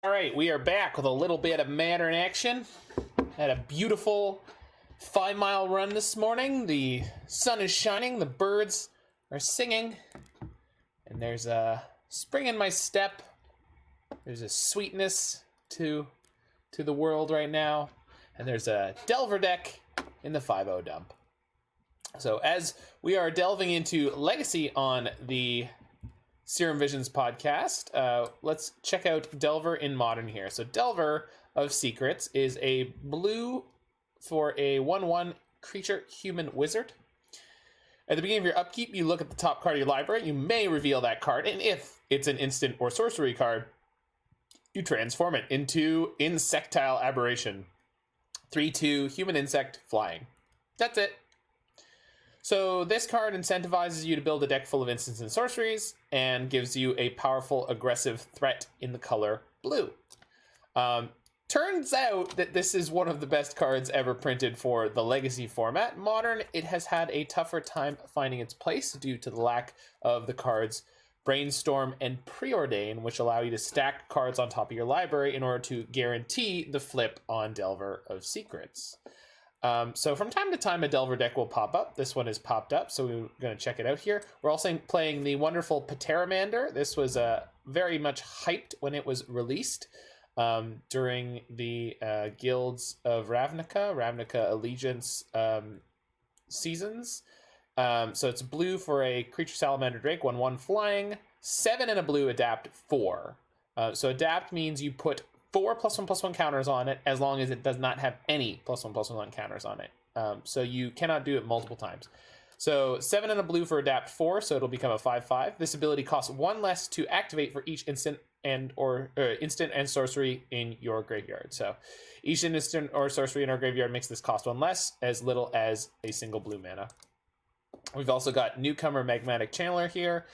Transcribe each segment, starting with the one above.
All right, we are back with a little bit of Modern action. Had a beautiful 5-mile run this morning. The sun is shining, the birds are singing, and there's a spring in my step. There's a sweetness to the world right now, and there's a Delver deck in the 5-0 dump. So as we are delving into Legacy on the Serum Visions podcast, let's check out Delver in Modern here. So Delver of Secrets is a blue for a 1/1 creature human wizard. At the beginning of your upkeep, you look at the top card of your library. You may reveal that card, and if it's an instant or sorcery card, you transform it into Insectile Aberration. 3/2 human insect flying. That's it. So this card incentivizes you to build a deck full of instants and sorceries and gives you a powerful aggressive threat in the color blue. Turns out that this is one of the best cards ever printed for the Legacy format. Modern, it has had a tougher time finding its place due to the lack of the cards Brainstorm and Preordain, which allow you to stack cards on top of your library in order to guarantee the flip on Delver of Secrets. So from time to time, a Delver deck will pop up. This one has popped up, so we're going to check it out here. We're also playing the wonderful Pteramander. This was very much hyped when it was released during the Guilds of Ravnica Allegiance seasons. So it's blue for a creature salamander drake, 1/1 flying, 7 and a blue, adapt 4. So adapt means you put 4 +1/+1 counters on it as long as it does not have any +1/+1 counters on it. So you cannot do it multiple times. So 7 and a blue for adapt 4, so it'll become a 5/5. This ability costs 1 less to activate for each instant and sorcery in your graveyard. So each instant or sorcery in our graveyard makes this cost 1 less, as little as a single blue mana. We've also got newcomer Magmatic Channeler here,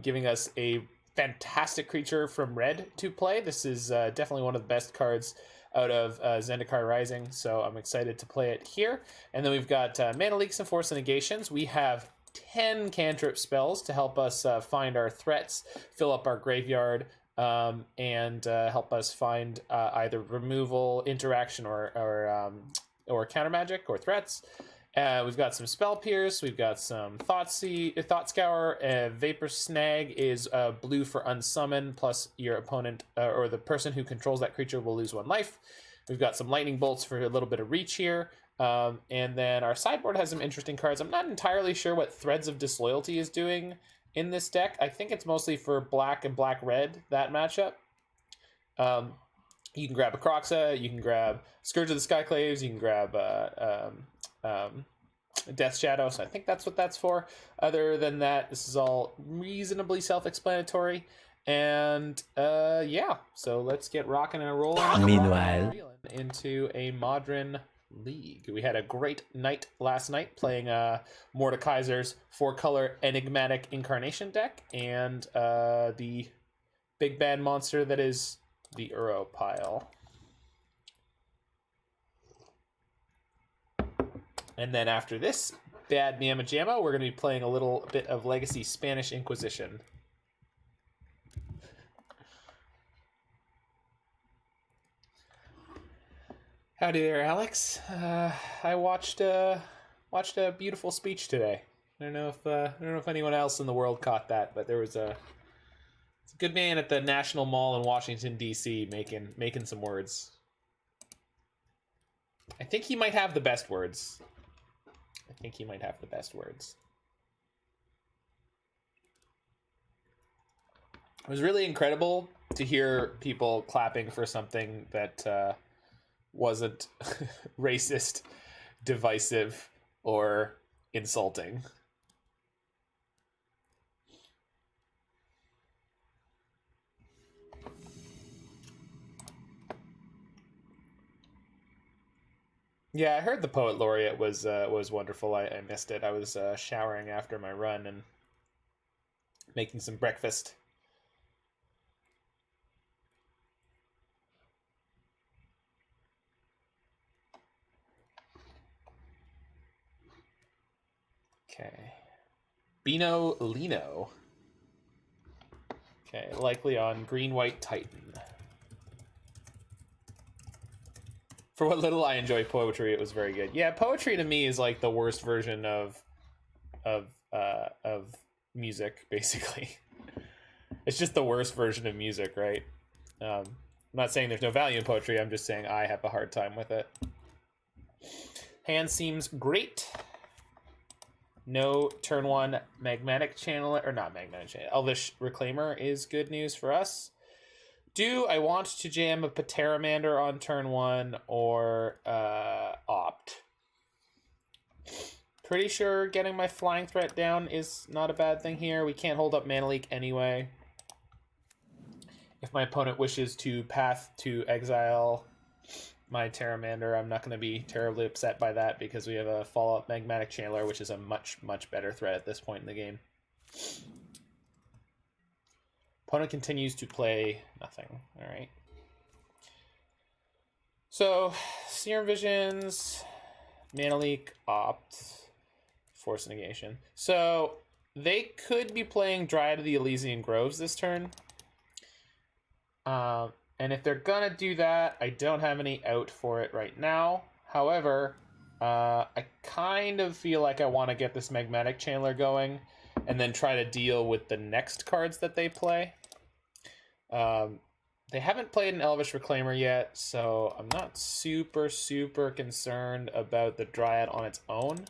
giving us a fantastic creature from red to play. This is definitely one of the best cards out of Zendikar Rising, so I'm excited to play it here. And then we've got Mana Leaks and Force of Negations. We have 10 cantrip spells to help us find our threats, fill up our graveyard, and help us find either removal, interaction, or counter magic or threats. We've got some Spell Pierce, we've got some Thought Scour, Vapor Snag is blue for unsummon, plus your opponent or the person who controls that creature will lose 1 life. We've got some Lightning Bolts for a little bit of reach here. And then our sideboard has some interesting cards. I'm not entirely sure what Threads of Disloyalty is doing in this deck. I think it's mostly for black and black-red, that matchup. You can grab a Croxa, you can grab Scourge of the Skyclaves, you can grab Death Shadow, so I think that's what that's for. Other than that, this is all reasonably self-explanatory. And yeah, so let's get rocking and rolling. Meanwhile, into a Modern League. We had a great night last night playing Mordekaiser's 4-color Enigmatic Incarnation deck and the big bad monster that is the Uro pile. And then after this bad Nyama Jamma, we're going to be playing a little bit of Legacy Spanish Inquisition. Howdy there, Alex. I watched a beautiful speech today. I don't know if anyone else in the world caught that, but there was a good man at the National Mall in Washington D.C. making some words. I think he might have the best words. It was really incredible to hear people clapping for something that wasn't racist, divisive, or insulting. Yeah, I heard the Poet Laureate was wonderful. I missed it. I was showering after my run and making some breakfast. Okay. Bino Lino. Okay, likely on Green-White Titan. For what little I enjoy poetry, it was very good. Yeah, poetry to me is like the worst version of music, basically. It's just the worst version of music, right? I'm not saying there's no value in poetry. I'm just saying I have a hard time with it. Hand seems great. No turn 1 Magmatic Channeler, or not Magmatic Channeler, Elvish Reclaimer is good news for us. Do I want to jam a Pteramander on turn 1 or opt? Pretty sure getting my flying threat down is not a bad thing here. We can't hold up Mana Leak anyway. If my opponent wishes to path to exile my Pteramander, I'm not going to be terribly upset by that because we have a follow-up Magmatic Channeler, which is a much, much better threat at this point in the game. Opponent continues to play nothing. All right. So, Serum Visions, Mana Leak, opt, Force of Negation. So, they could be playing Dryad of the Elysian Groves this turn. And if they're gonna do that, I don't have any out for it right now. However, I kind of feel like I want to get this Magmatic Channeler going and then try to deal with the next cards that they play. They haven't played an Elvish Reclaimer yet, so I'm not super concerned about the Dryad on its own.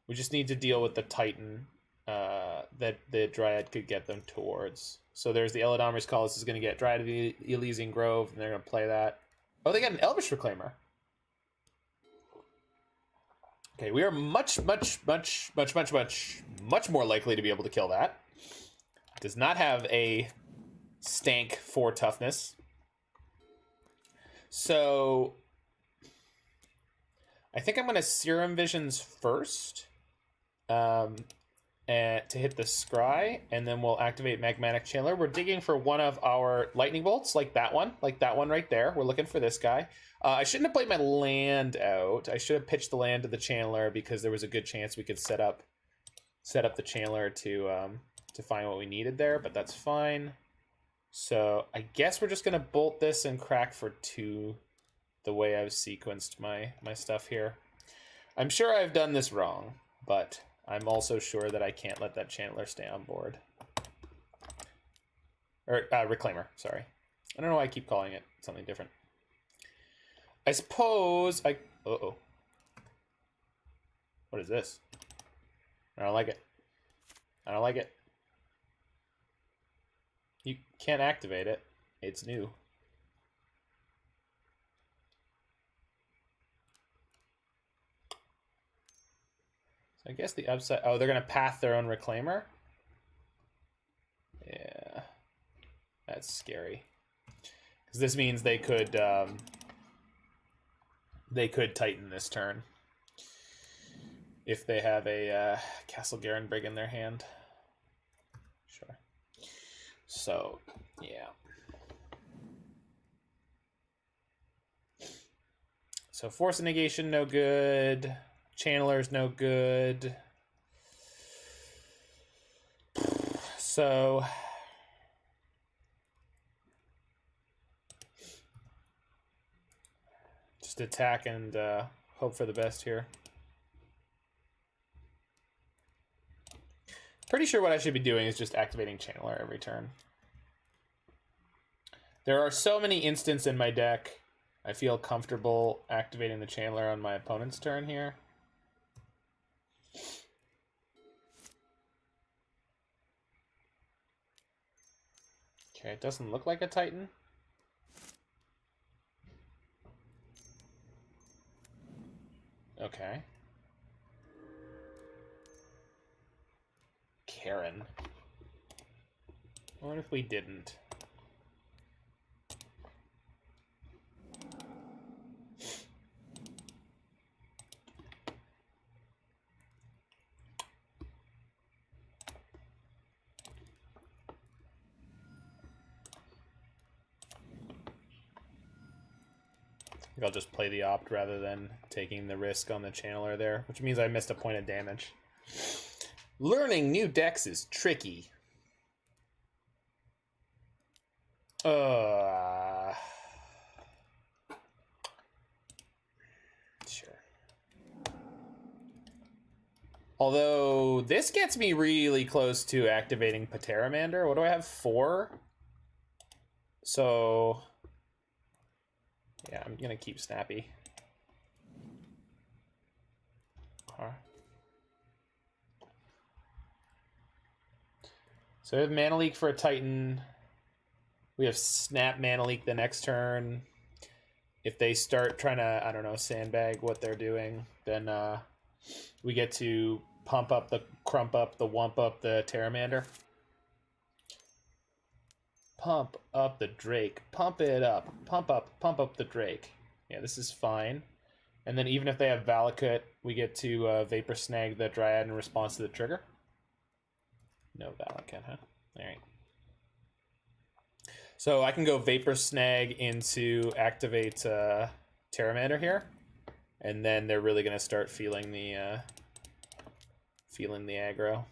We just need to deal with the Titan that the Dryad could get them towards. So there's the Eladamri's Call. This is going to get Dryad of the Elysian Grove, and they're going to play that. Oh, they got an Elvish Reclaimer. Okay, we are much more likely to be able to kill that. Does not have a stank 4 toughness. So I think I'm going to Serum Visions first. To hit the scry, and then we'll activate Magmatic Channeler. We're digging for one of our lightning bolts, like that one right there. We're looking for this guy. I shouldn't have played my land out. I should have pitched the land to the Channeler because there was a good chance we could set up the Channeler to find what we needed there, but that's fine. So I guess we're just gonna bolt this and crack for 2 the way I've sequenced my stuff here. I'm sure I've done this wrong, but I'm also sure that I can't let that Channeler stay on board. Or, Reclaimer, sorry. I don't know why I keep calling it something different. I suppose I... Uh-oh. What is this? I don't like it. I don't like it. You can't activate it. It's new. I guess the upside... Oh, they're going to path their own Reclaimer? Yeah. That's scary. Because this means they could Titan this turn. If they have a Castle Garenbrig in their hand. Sure. So, yeah. So Force of Negation, no good. Channeler's no good. So just attack and hope for the best here. Pretty sure what I should be doing is just activating Channeler every turn. There are so many instants in my deck. I feel comfortable activating the Channeler on my opponent's turn here. Okay, it doesn't look like a Titan. Okay. Karen. What if we didn't? I'll just play the opt rather than taking the risk on the Channeler there, which means I missed a point of damage. Learning new decks is tricky. Although, this gets me really close to activating Pteramander. What do I have? 4? So, yeah, I'm gonna keep Snappy. So we have Mana Leak for a Titan. We have Snap Mana Leak the next turn. If they start trying to, I don't know, sandbag what they're doing, then we get to pump up the crump up, the wump up the Pteramander. Pump up the Drake. Pump it up. Pump up the Drake. Yeah, this is fine. And then even if they have Valakut, we get to Vapor Snag the Dryad in response to the trigger. No Valakut, huh? Alright. So I can go Vapor Snag into activate Pteramander here. And then they're really going to start feeling the aggro.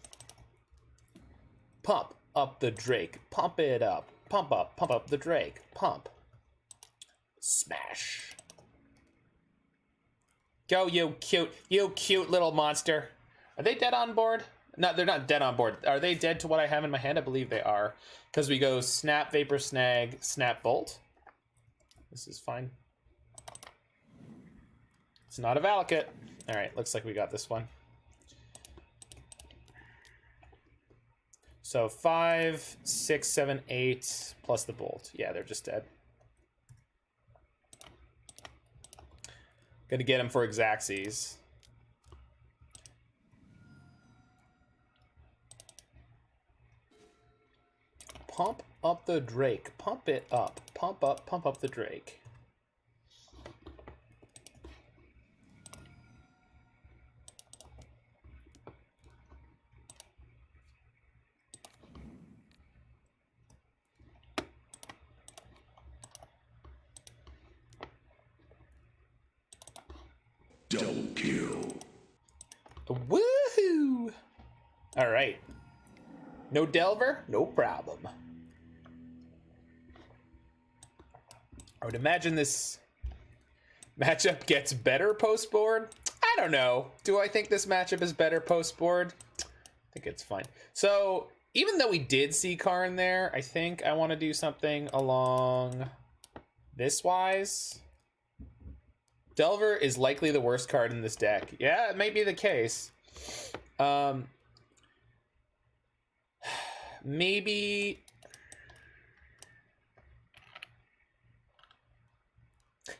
Pump up the Drake. Pump it up. Pump up the Drake. Pump. Smash. Go, you cute little monster. Are they dead on board? No, they're not dead on board. Are they dead to what I have in my hand? I believe they are. Because we go Snap, Vapor Snag, Snap, Bolt. This is fine. It's not a Valakut. Alright, looks like we got this one. So 5, 6, 7, 8, plus the Bolt. Yeah, they're just dead. Gonna get him for Xaxes. Pump up the Drake. Pump it up. Pump up the Drake. Double kill. Woohoo! All right. No Delver? No problem. I would imagine this matchup gets better post-board. I don't know. Do I think this matchup is better post-board? I think it's fine. So, even though we did see Karn there, I think I want to do something along this wise. Delver is likely the worst card in this deck. Yeah, it may be the case. Maybe...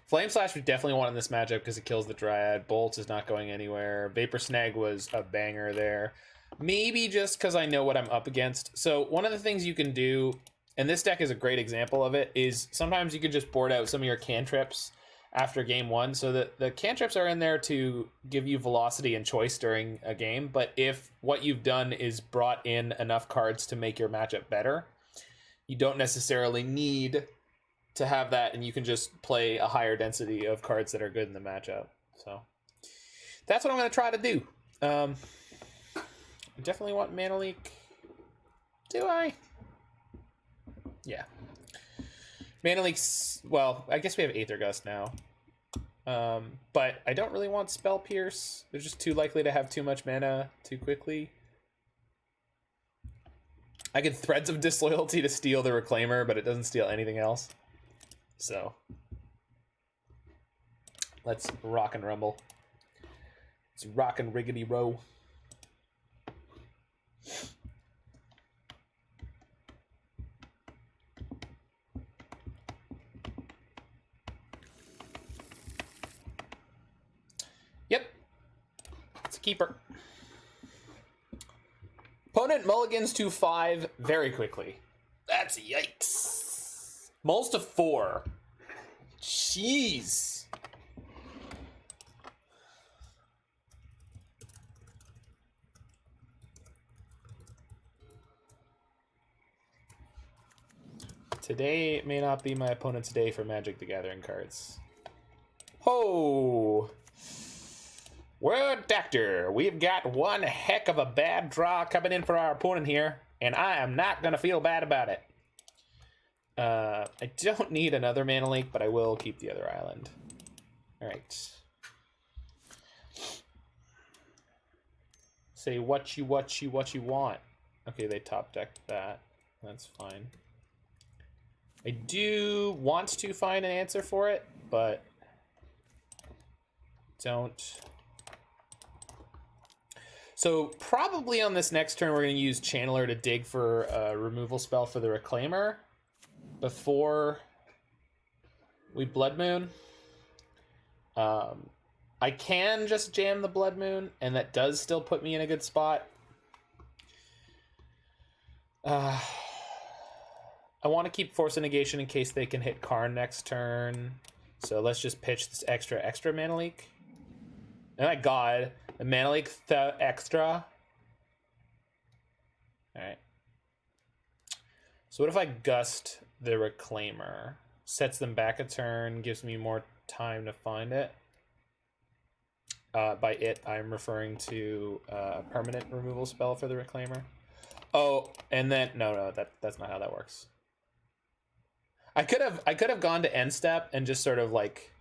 Flame Slash we definitely want in this matchup because it kills the Dryad. Bolt is not going anywhere. Vapor Snag was a banger there. Maybe just because I know what I'm up against. So one of the things you can do, and this deck is a great example of it, is sometimes you can just board out some of your cantrips after game one. So the cantrips are in there to give you velocity and choice during a game. But if what you've done is brought in enough cards to make your matchup better, you don't necessarily need to have that, and you can just play a higher density of cards that are good in the matchup. So that's what I'm going to try to do. I definitely want Mana Leak. Do I? Yeah. Mana Leak's, well, I guess we have Aether Gust now. But I don't really want Spell Pierce. They're just too likely to have too much mana too quickly. I get Threads of Disloyalty to steal the Reclaimer, but it doesn't steal anything else. So let's rock and rumble. Let's rock and riggedy row. Yep. It's a keeper. Opponent mulligans to 5 very quickly. That's yikes. Mulls to 4. Jeez. Today may not be my opponent's day for Magic the Gathering cards. Ho! Word Doctor, we've got one heck of a bad draw coming in for our opponent here, and I am not going to feel bad about it. I don't need another Mana Leak, but I will keep the other island. Alright. Say what you want. Okay, they top decked that. That's fine. I do want to find an answer for it, but don't. So probably on this next turn, we're going to use Channeler to dig for a removal spell for the Reclaimer before we Blood Moon. I can just jam the Blood Moon, and that does still put me in a good spot. I want to keep Force of Negation in case they can hit Karn next turn. So let's just pitch this extra mana leak. Oh my god, the mana leak extra. Alright. So what if I Gust the Reclaimer? Sets them back a turn, gives me more time to find it. By it, I'm referring to a permanent removal spell for the Reclaimer. Oh, and then no, that's not how that works. I could have gone to end step and just sort of like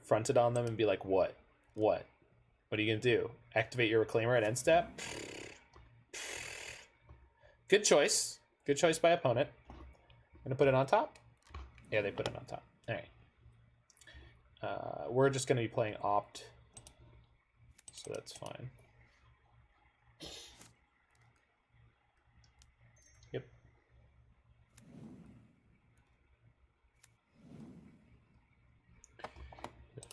fronted on them and be like, what are you gonna do? Activate your Reclaimer at end step? Good choice by opponent. Gonna put it on top. Yeah, they put it on top. All right. We're just gonna be playing opt, so that's fine. Yep.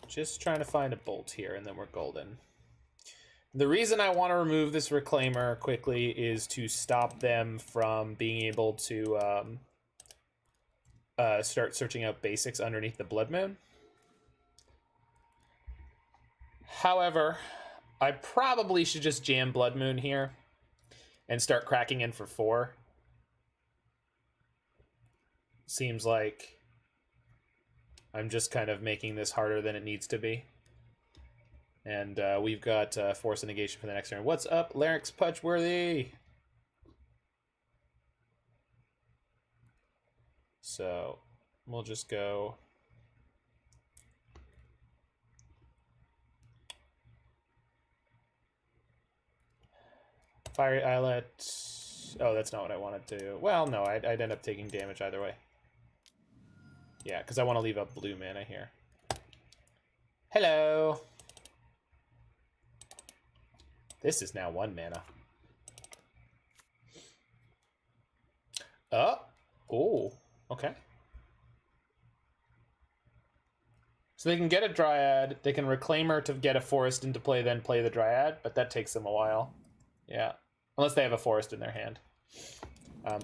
Just trying to find a bolt here, and then we're golden. The reason I want to remove this Reclaimer quickly is to stop them from being able to start searching out basics underneath the Blood Moon. However, I probably should just jam Blood Moon here and start cracking in for 4. Seems like I'm just kind of making this harder than it needs to be. And we've got Force of Negation for the next turn. What's up, Larynx Pudgeworthy? So we'll just go. Fiery Islet. Oh, that's not what I wanted to. Well, no, I'd end up taking damage either way. Yeah, because I want to leave up blue mana here. Hello. This is now 1 mana. Oh, okay. So they can get a Dryad, they can Reclaimer to get a Forest into play, then play the Dryad, but that takes them a while. Yeah, unless they have a Forest in their hand.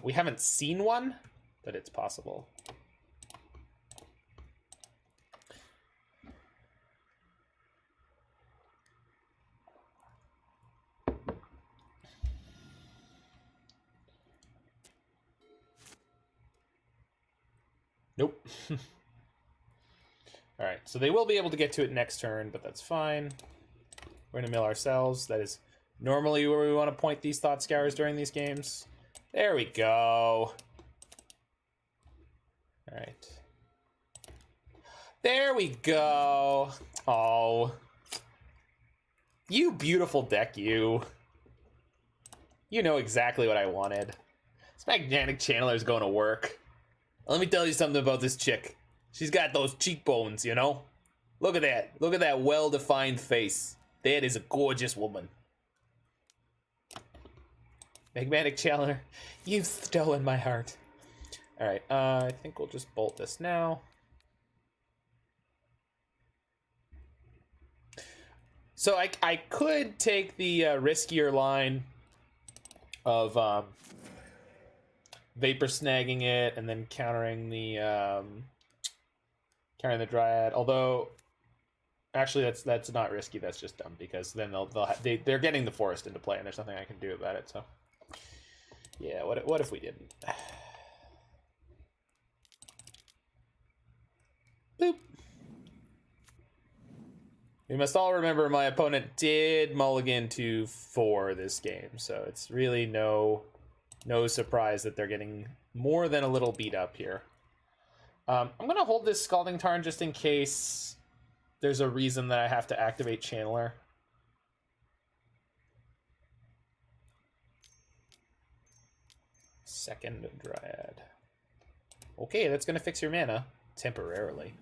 We haven't seen one, but it's possible. Nope. All right, so they will be able to get to it next turn, but that's fine. We're gonna mill ourselves. That is normally where we want to point these Thought Scours during these games. There we go. All right. There we go. Oh. You beautiful deck, you. You know exactly what I wanted. This Magmatic Channeler is going to work. Let me tell you something about this chick. She's got those cheekbones, you know? Look at that. Look at that well-defined face. That is a gorgeous woman. Magmatic Channeler, you've stolen my heart. All right, I think we'll just bolt this now. So I could take the riskier line of Vapor Snagging it and then countering the Dryad. Although, actually, that's not risky. That's just dumb because then they're getting the Forest into play and there's nothing I can do about it. So, yeah. What if we didn't? Boop. We must all remember my opponent did mulligan to 4 this game, so it's really no surprise that they're getting more than a little beat up here. I'm going to hold this Scalding Tarn just in case there's a reason that I have to activate Channeler. Second Dryad. Okay, that's gonna fix your mana. Temporarily.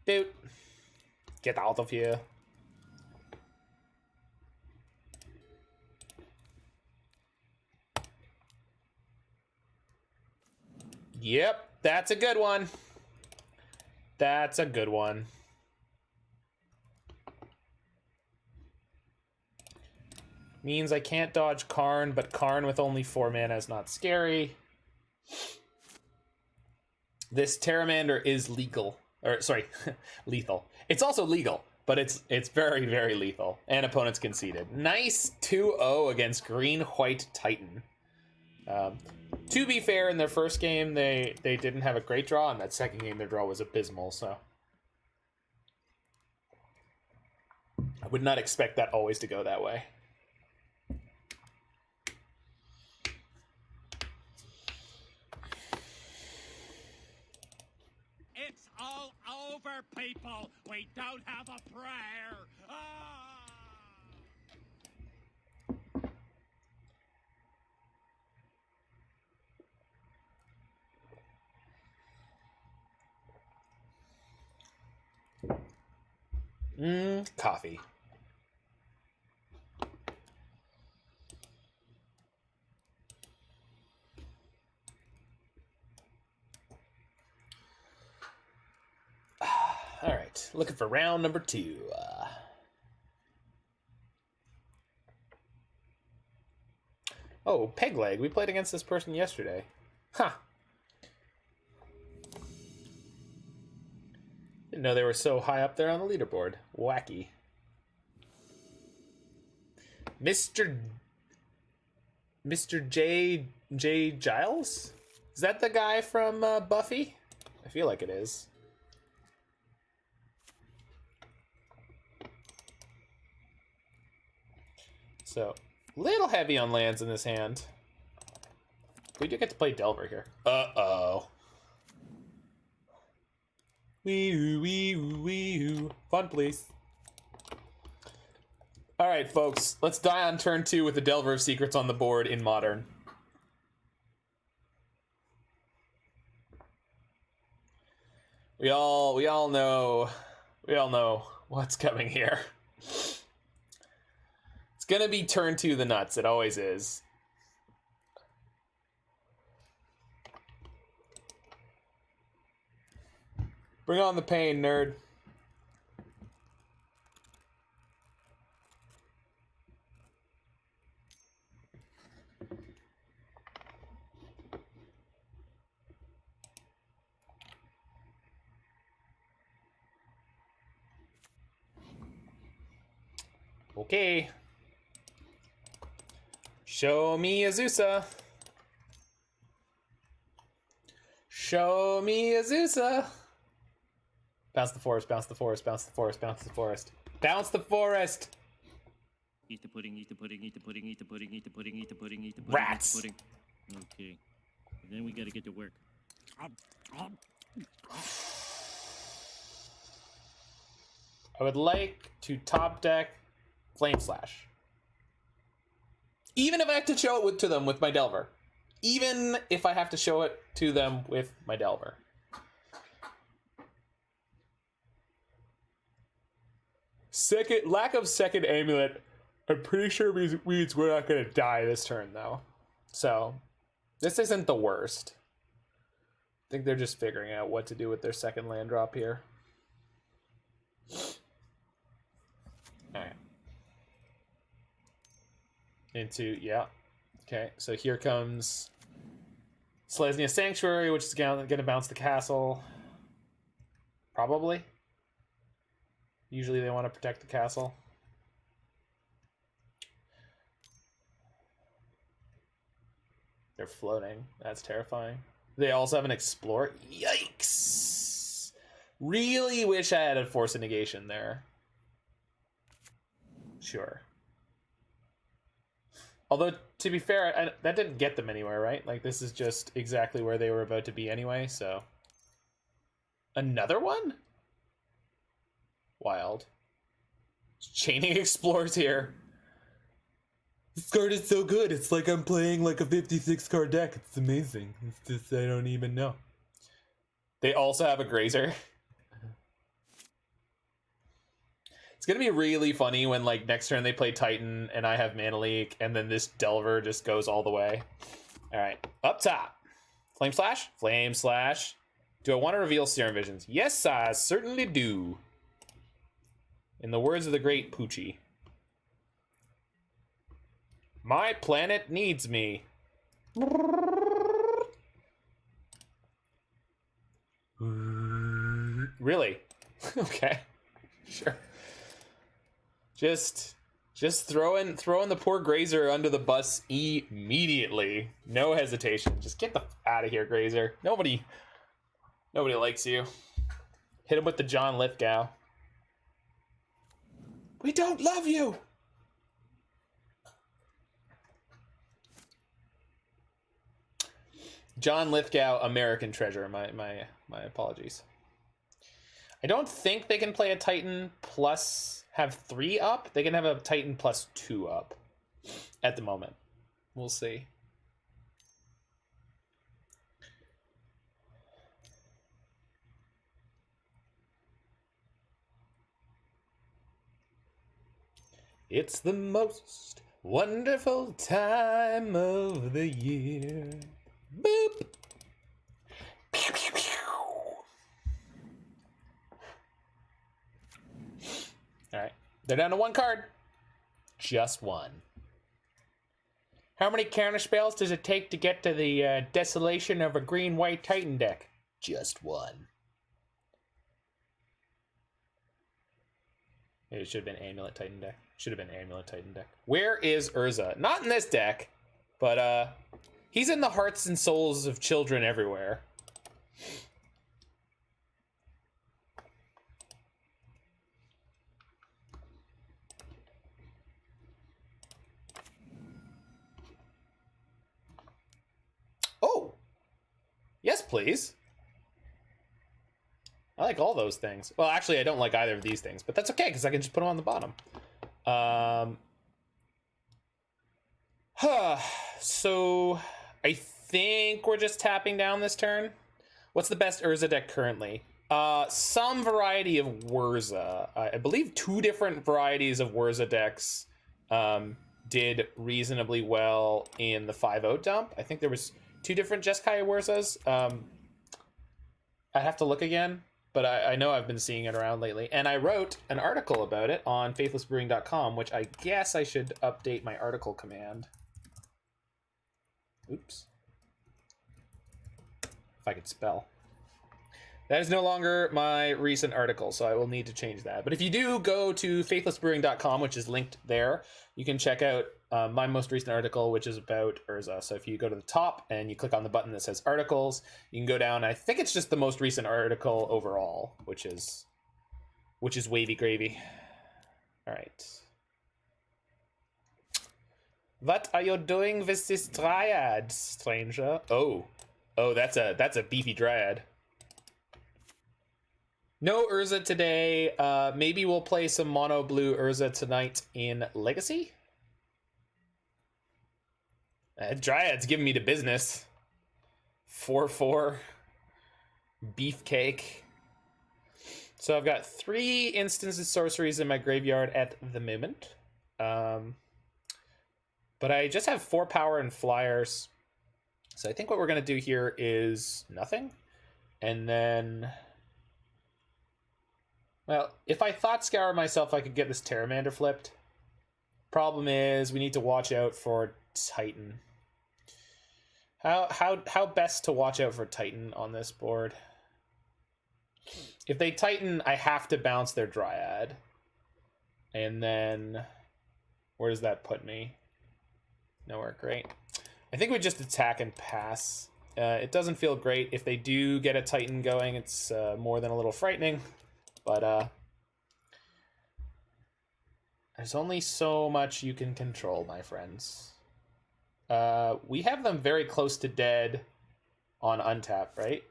Dude. Get out of here. Yep, that's a good one. That's a good one. Means I can't dodge Karn, but Karn with only 4 mana is not scary. This Pteramander is legal. Or, sorry, lethal. It's also legal, but it's very, very lethal. And opponents conceded. Nice 2-0 against Green-White Titan. To be fair, in their first game, they didn't have a great draw, and that second game, their draw was abysmal, so... I would not expect that always to go that way. It's all over, people. We don't have a prayer. Coffee. All right, looking for round number 2. Oh, Peg Leg. We played against this person yesterday. Huh. Didn't know they were so high up there on the leaderboard. Wacky. Mr. J. Giles? Is that the guy from Buffy? I feel like it is. So, little heavy on lands in this hand. We do get to play Delver here. Uh-oh. Wee-oo. Fun, please. Alright, folks. Let's die on turn 2 with the Delver of Secrets on the board in Modern. We all know what's coming here. It's gonna be turn 2 the nuts. It always is. Bring on the pain, nerd. Okay. Show me Azusa. Show me Azusa. Bounce the forest, bounce the forest, bounce the forest, bounce the forest. Bounce the forest! Eat the pudding, eat the pudding, eat the pudding, eat the pudding, eat the pudding, eat the pudding, eat the pudding. Rats! Eat the pudding. Okay. And then we gotta get to work. I would like to top deck Flame Slash. Even if I have to show it to them with my Delver. Even if I have to show it to them with my Delver. Lack of second amulet, I'm pretty sure means we're not going to die this turn, though. So, this isn't the worst. I think they're just figuring out what to do with their second land drop here. Alright. Yeah. Okay, so here comes Selesnya Sanctuary, which is going to bounce the castle. Probably. Usually they want to protect the castle. They're floating. That's terrifying. They also have an Explorer. Yikes! Really wish I had a Force of Negation there. Sure. Although, to be fair, that didn't get them anywhere, right? Like, this is just exactly where they were about to be anyway, so... Another one? Wild. Chaining Explorers here. This card is so good. It's like I'm playing like a 56 card deck. It's amazing. It's just, I don't even know. They also have a Grazer. It's gonna be really funny when like next turn they play Titan and I have Mana Leak and then this Delver just goes all the way. All right, up top. Flame Slash? Flame Slash. Do I want to reveal Serum Visions? Yes, I certainly do. In the words of the great Poochie. My planet needs me. Really? Okay. Sure. Just throwing the poor Grazer under the bus immediately. No hesitation. Just get the out of here, Grazer. Nobody likes you. Hit him with the John Lithgow. We don't love you. John Lithgow, American Treasure. My apologies. I don't think they can play a Titan plus have 3 up. They can have a Titan plus 2 up at the moment. We'll see. It's the most wonderful time of the year. Boop. Pew, pew, pew. All right, they're down to 1 card. Just 1. How many counter spells does it take to get to the desolation of a green-white Titan deck? Just 1. Maybe it should have been Amulet Titan deck. Should have been Amulet Titan deck. Where is Urza? Not in this deck, but he's in the hearts and souls of children everywhere. Oh! Yes, please. I like all those things. Well, actually, I don't like either of these things, but that's okay, because I can just put them on the bottom. So, I think we're just tapping down this turn. What's the best Urza deck currently? Some variety of Wurza. I believe 2 different varieties of Wurza decks did reasonably well in the 5-0 dump. I think there was 2 different Jeskai Wurzas. I'd have to look again, but I know I've been seeing it around lately. And I wrote an article about it on faithlessbrewing.com, which I guess I should update my article command. Oops. If I could spell. That is no longer my recent article, so I will need to change that. But if you do go to faithlessbrewing.com, which is linked there, you can check out my most recent article, which is about Urza. So if you go to the top and you click on the button that says articles, you can go down. I think it's just the most recent article overall, which is wavy gravy. All right. What are you doing with this Dryad, stranger? Oh, that's a beefy Dryad. No Urza today. Maybe we'll play some mono blue Urza tonight in Legacy. Dryad's giving me the business. 4/4 beefcake. So I've got 3 instances sorceries in my graveyard at the moment. But I just have 4 power and flyers. So I think what we're going to do here is nothing. And then... Well, if I Thought Scour myself, I could get this Pteramander flipped. Problem is, we need to watch out for Titan. How best to watch out for Titan on this board? If they Titan, I have to bounce their Dryad. And then... Where does that put me? Nowhere. Great. I think we just attack and pass. It doesn't feel great. If they do get a Titan going, it's more than a little frightening. But there's only so much you can control, my friends. We have them very close to dead on untap, right?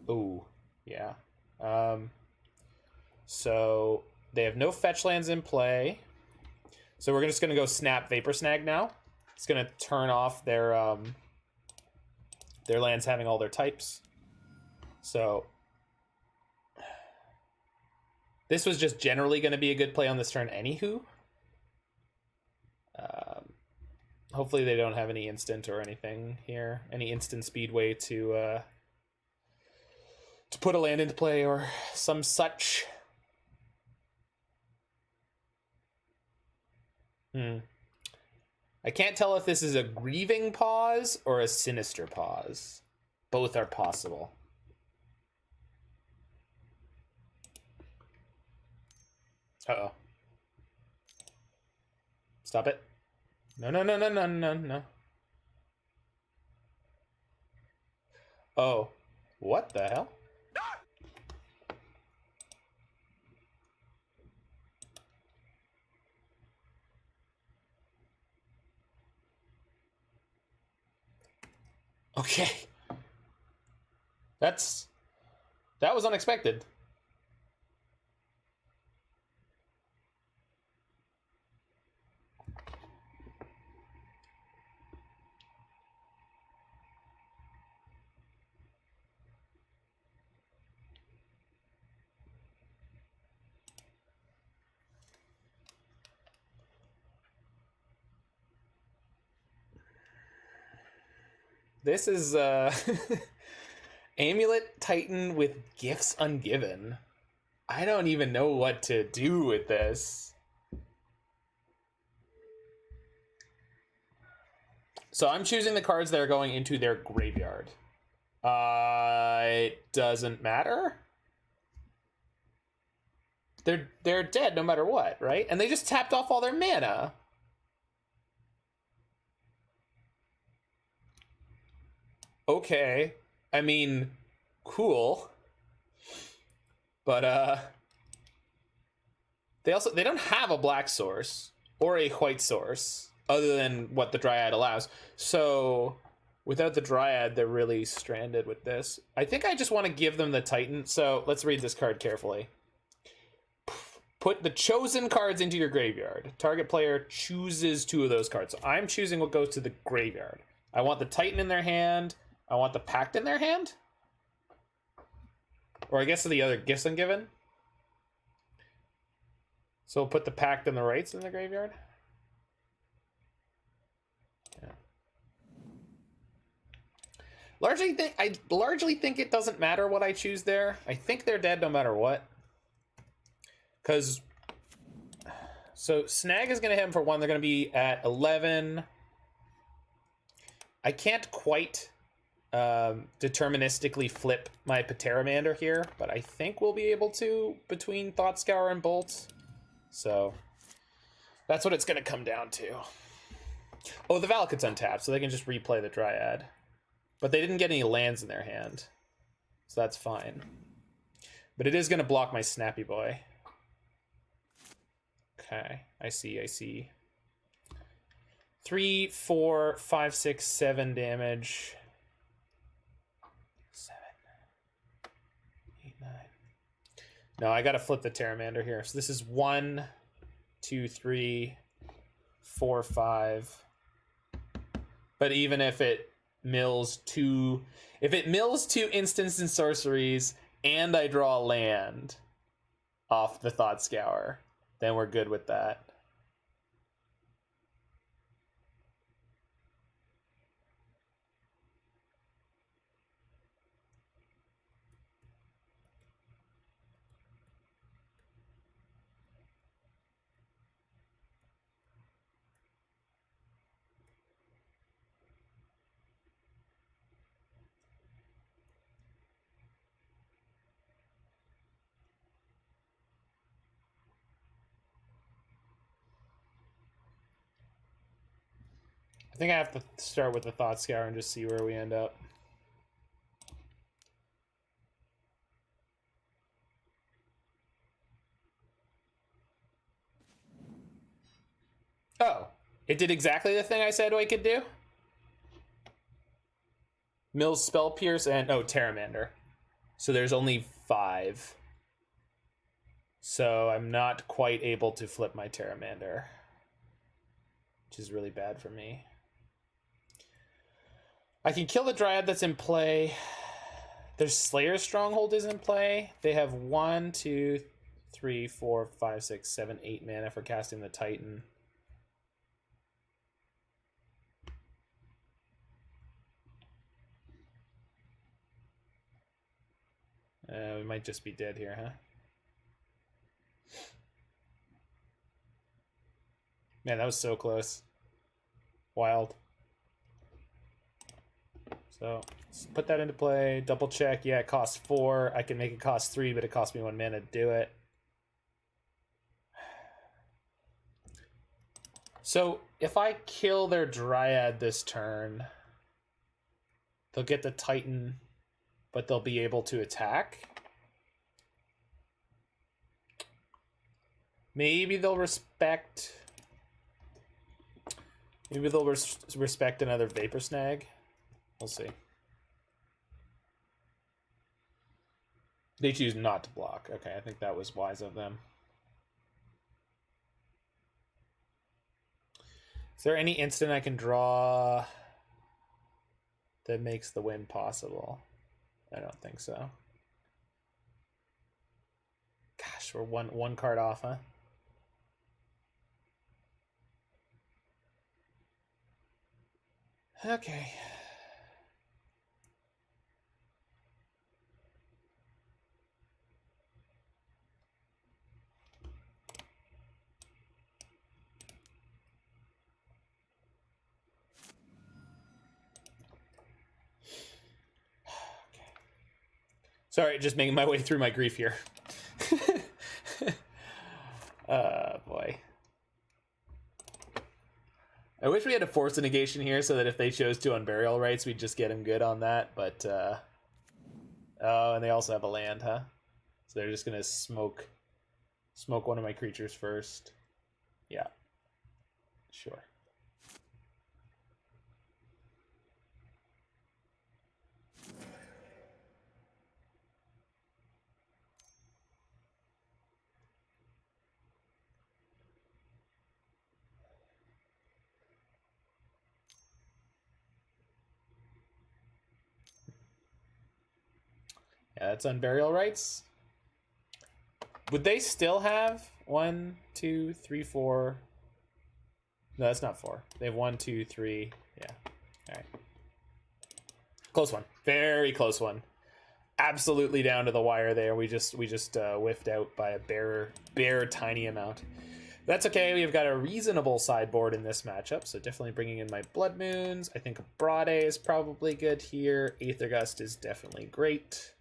Ooh, yeah. So they have no fetch lands in play. So we're just going to go snap Vapor Snag now. It's going to turn off their lands having all their types. So this was just generally going to be a good play on this turn anywho. Hopefully they don't have any instant or anything here. Any instant speedway to put a land into play or some such. I can't tell if this is a grieving pause or a sinister pause. Both are possible. Uh-oh. Stop it. No, no, no, no, no, no, no. Oh. What the hell? Okay. That was unexpected. This is Amulet Titan with Gifts Ungiven. I don't even know what to do with this. So I'm choosing the cards that are going into their graveyard. It doesn't matter. They're dead no matter what, right? And they just tapped off all their mana. Okay, I mean, cool, but they don't have a black source or a white source other than what the Dryad allows. So without the Dryad, they're really stranded with this. I think I just want to give them the Titan. So let's read this card carefully. Put the chosen cards into your graveyard. Target player chooses 2 of those cards. So I'm choosing what goes to the graveyard. I want the Titan in their hand. I want the Pact in their hand? Or I guess the other Gifts Ungiven. So we'll put the Pact and the Rights in the graveyard. Yeah. I largely think it doesn't matter what I choose there. I think they're dead no matter what. Because... So Snag is going to hit them for 1. They're going to be at 11. I can't quite... deterministically flip my Pteramander here, but I think we'll be able to between Thought Scour and Bolt. So that's what it's going to come down to. Oh, the Valakut's untapped, so they can just replay the Dryad. But they didn't get any lands in their hand, so that's fine. But it is going to block my Snappy Boy. Okay, I see. 3, 4, 5, 6, 7 damage. 7, 8, 9. No, I gotta flip the Pteramander here. So this is 1, 2, 3, 4, 5. But even if it mills 2, if it mills 2 instants and sorceries, and I draw a land off the Thought Scour, then we're good with that. I think I have to start with the Thought Scour and just see where we end up. Oh, it did exactly the thing I said I could do? Mills, Spell Pierce, and... oh, Pteramander. So there's only 5. So I'm not quite able to flip my Pteramander. which is really bad for me. I can kill the Dryad that's in play. Their Slayer's Stronghold is in play. They have 1, 2, 3, 4, 5, 6, 7, 8 mana for casting the Titan. We might just be dead here, huh? Man, that was so close. Wild. So, let's put that into play. Double check. Yeah, it costs 4. I can make it cost 3, but it costs me 1 mana to do it. So, if I kill their Dryad this turn, they'll get the Titan, but they'll be able to attack. Maybe they'll respect... Maybe they'll respect another Vapor Snag. We'll see. They choose not to block. Okay, I think that was wise of them. Is there any instant I can draw that makes the win possible? I don't think so. Gosh, we're one card off, huh? Okay. Sorry, just making my way through my grief here. Boy. I wish we had a Force of Negation here so that if they chose to Unburial Rites, we'd just get them good on that, but... Oh, and they also have a land, huh? So they're just gonna smoke one of my creatures first. Yeah. Sure. Yeah, that's Unburial Rites. Would they still have 1, 2, 3, 4? No, that's not 4. They have 1, 2, 3. Yeah. All right. Close one. Very close one. Absolutely down to the wire there. We just whiffed out by a bare tiny amount. That's okay. We've got a reasonable sideboard in this matchup, so definitely bringing in my Blood Moons. I think Abrade is probably good here. Aether Gust is definitely great.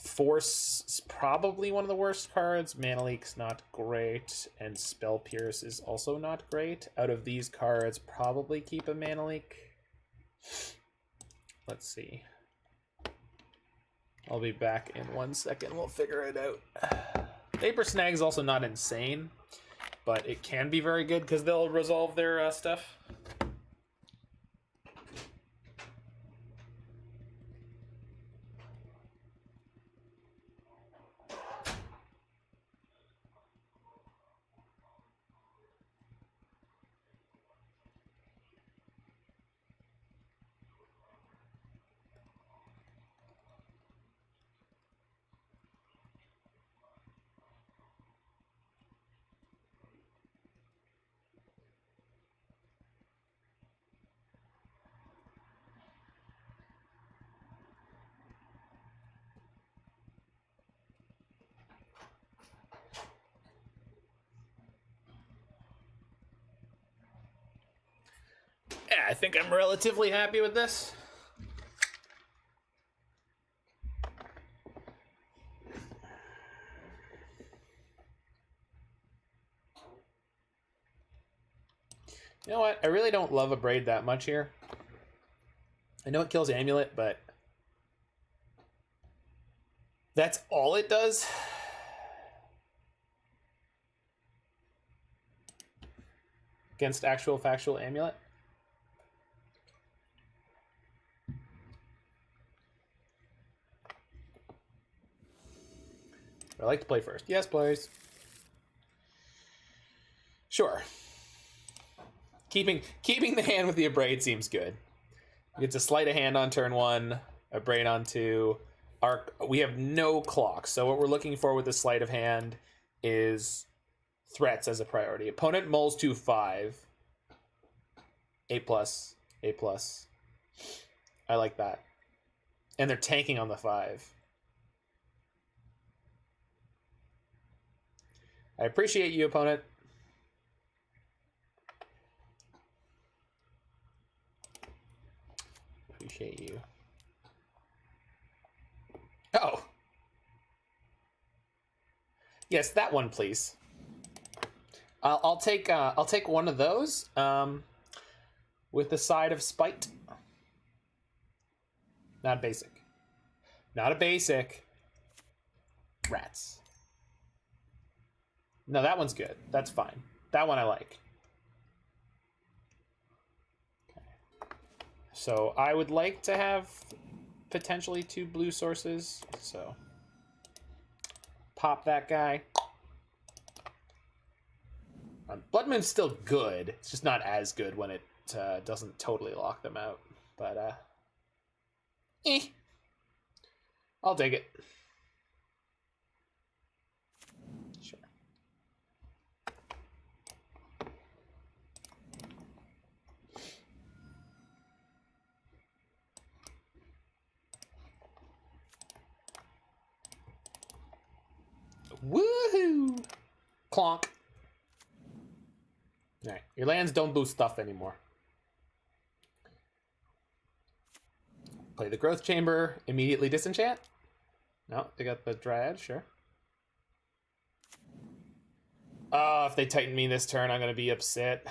Force is probably one of the worst cards. Mana Leak's not great, and Spell Pierce is also not great. Out of these cards, probably keep a Mana Leak. Let's see. I'll be back in 1 second. We'll figure it out. Vapor Snag is also not insane, but it can be very good because they'll resolve their stuff. Yeah, I think I'm relatively happy with this. You know what? I really don't love Abrade that much here. I know it kills Amulet, but that's all it does. Against actual factual Amulet. I like to play first. Yes, please. Sure. Keeping the hand with the Abrade seems good. It's a Sleight of Hand on turn 1, Abrade on 2. We have no clock, so what we're looking for with the Sleight of Hand is threats as a priority. Opponent mulls 2/5. A+, A+. I like that. And they're tanking on the 5. I appreciate you, opponent. Appreciate you. Oh. Yes, that one, please. I'll take one of those with the side of spite. Not basic. Not a basic. Rats. No, that one's good. That's fine. That one I like. Okay. So I would like to have potentially 2 blue sources. So pop that guy. Blood Moon's still good. It's just not as good when it doesn't totally lock them out. But I'll take it. Sure. Woohoo! Clonk. Alright, your lands don't boost stuff anymore. Play the Growth Chamber, immediately disenchant. No, they got the Dryad, sure. Oh, if they tighten me this turn, I'm going to be upset.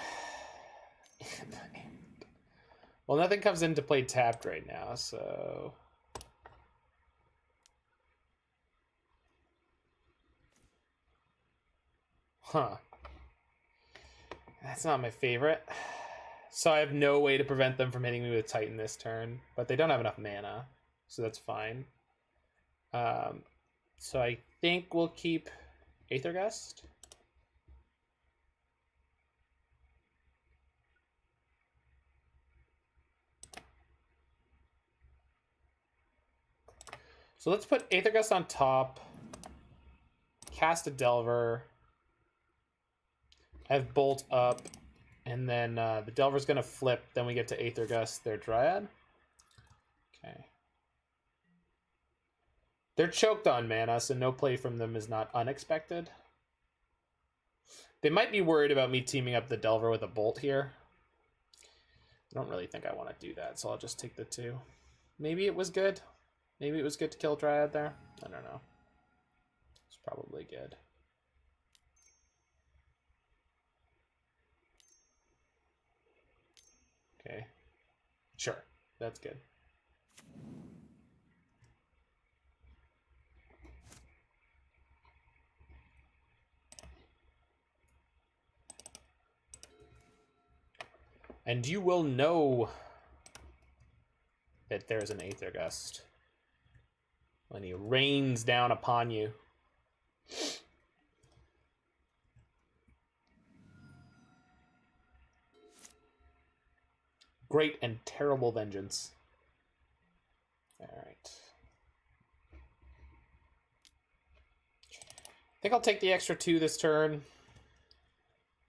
Well, nothing comes into play tapped right now, so... Huh. That's not my favorite. So I have no way to prevent them from hitting me with Titan this turn, but they don't have enough mana, so that's fine. So I think we'll keep Aether Gust. So let's put Aether Gust on top, cast a Delver, have Bolt up, and then the Delver's gonna flip, then we get to Aether Gust their Dryad. Okay. They're choked on mana, so no play from them is not unexpected. They might be worried about me teaming up the Delver with a Bolt here. I don't really think I want to do that, so I'll just take the 2. Maybe it was good. Maybe it was good to kill Dryad there. I don't know. It's probably good. Okay. Sure. That's good. And you will know that there's an Aether Gust when he rains down upon you. Great and terrible vengeance. All right. I think I'll take the extra 2 this turn.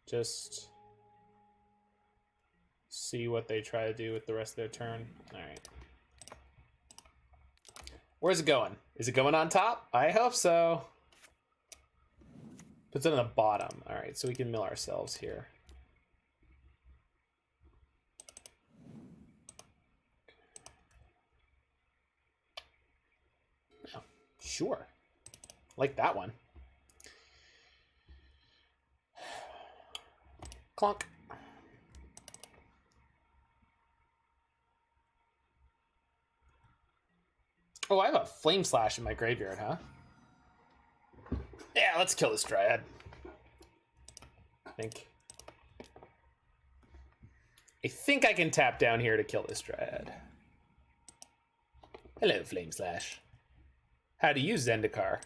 Just see what they try to do with the rest of their turn. All right. Where's it going? Is it going on top? I hope so. Puts it on the bottom. All right, so we can mill ourselves here. Oh, sure. Like that one. Clunk. Oh, I have a Flame Slash in my graveyard, huh? Yeah, let's kill this Dryad. I think I can tap down here to kill this Dryad. Hello, Flame Slash. How do you use Zendikar?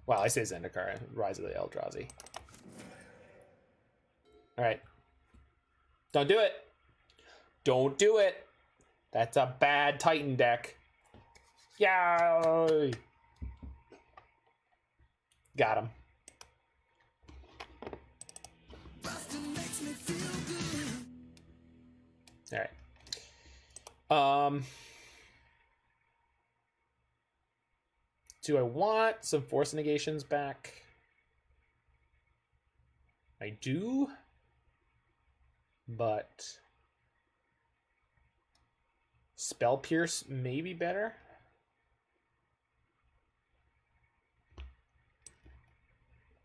Well, I say Zendikar, Rise of the Eldrazi. Alright. Don't do it. Don't do it. That's a bad Titan deck. Yay! Got him. All right. Do I want some Force Negations back? I do, but Spell Pierce may be better.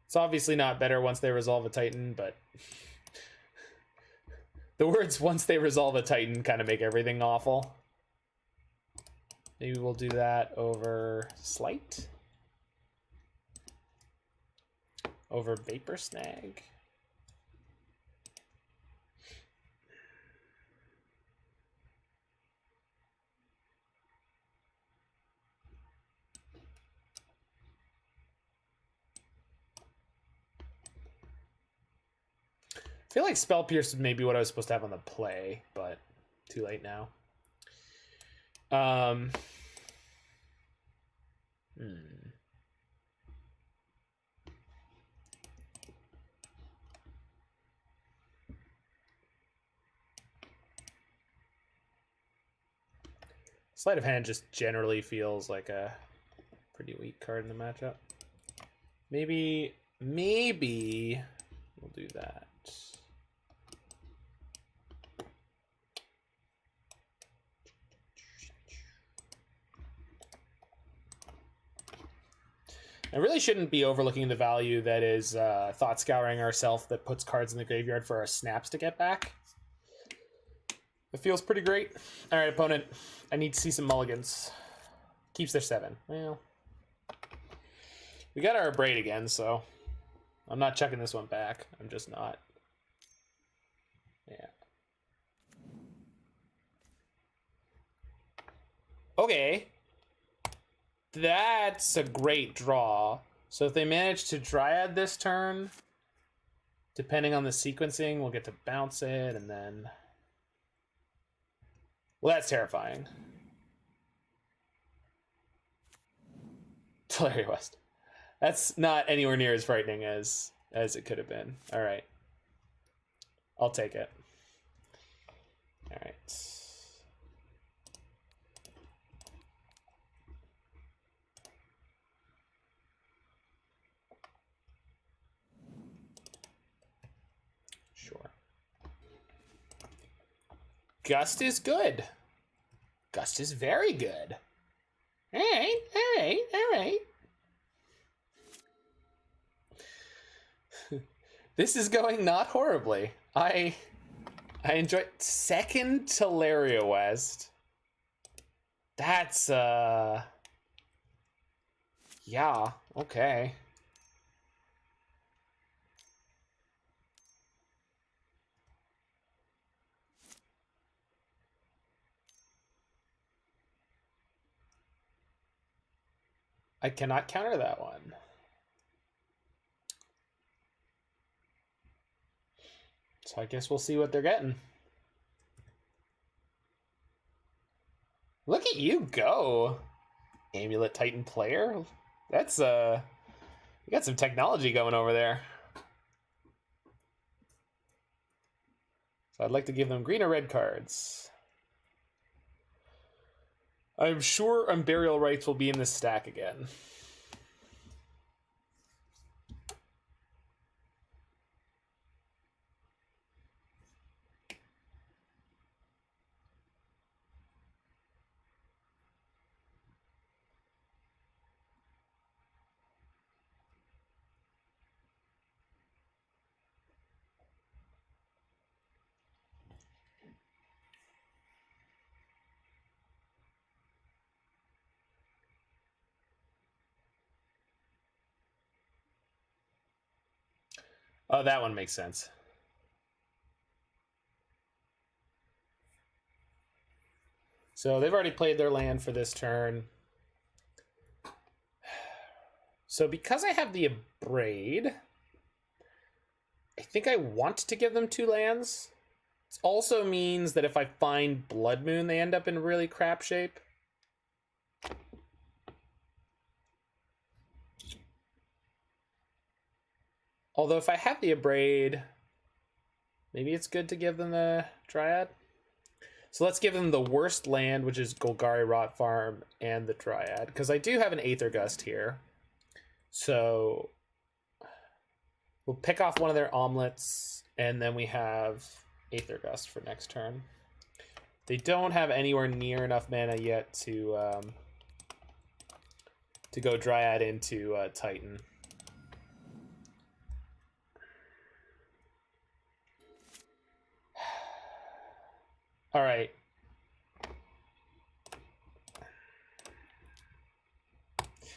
It's obviously not better once they resolve a Titan, but the words "once they resolve a Titan" kind of make everything awful. Maybe we'll do that over Sleight. Over Vapor Snag. I feel like Spell Pierce is maybe what I was supposed to have on the play, but too late now. Sleight of Hand just generally feels like a pretty weak card in the matchup. Maybe we'll do that. I really shouldn't be overlooking the value that is Thought Scouring ourselves that puts cards in the graveyard for our snaps to get back. It feels pretty great. All right, opponent. I need to see some mulligans. Keeps their 7. Well, we got our Abrade again, so I'm not chucking this one back. I'm just not. Yeah. Okay. That's a great draw. So if they manage to Dryad this turn, depending on the sequencing, we'll get to bounce it, and then... Well, that's terrifying. Tulare West. That's not anywhere near as frightening as it could have been. All right. I'll take it. All right. Sure. Gust is good. Gust is very good. All right, all right, all right. This is going not horribly. I enjoy second Tulare West. That's yeah, okay. I cannot counter that one. So I guess we'll see what they're getting. Look at you go, Amulet Titan player. That's you got some technology going over there. So I'd like to give them green or red cards. I'm sure Unburial Rites will be in this stack again. Oh, that one makes sense. So they've already played their land for this turn. So because I have the Abrade, I think I want to give them 2 lands It also means that if I find Blood Moon, they end up in really crap shape. Although if I have the Abrade, maybe it's good to give them the Dryad. So let's give them the worst land, which is Golgari Rot Farm and the Dryad, because I do have an Aether Gust here. So we'll pick off one of their omelets, and then we have Aether Gust for next turn. They don't have anywhere near enough mana yet to go Dryad into Titan. All right.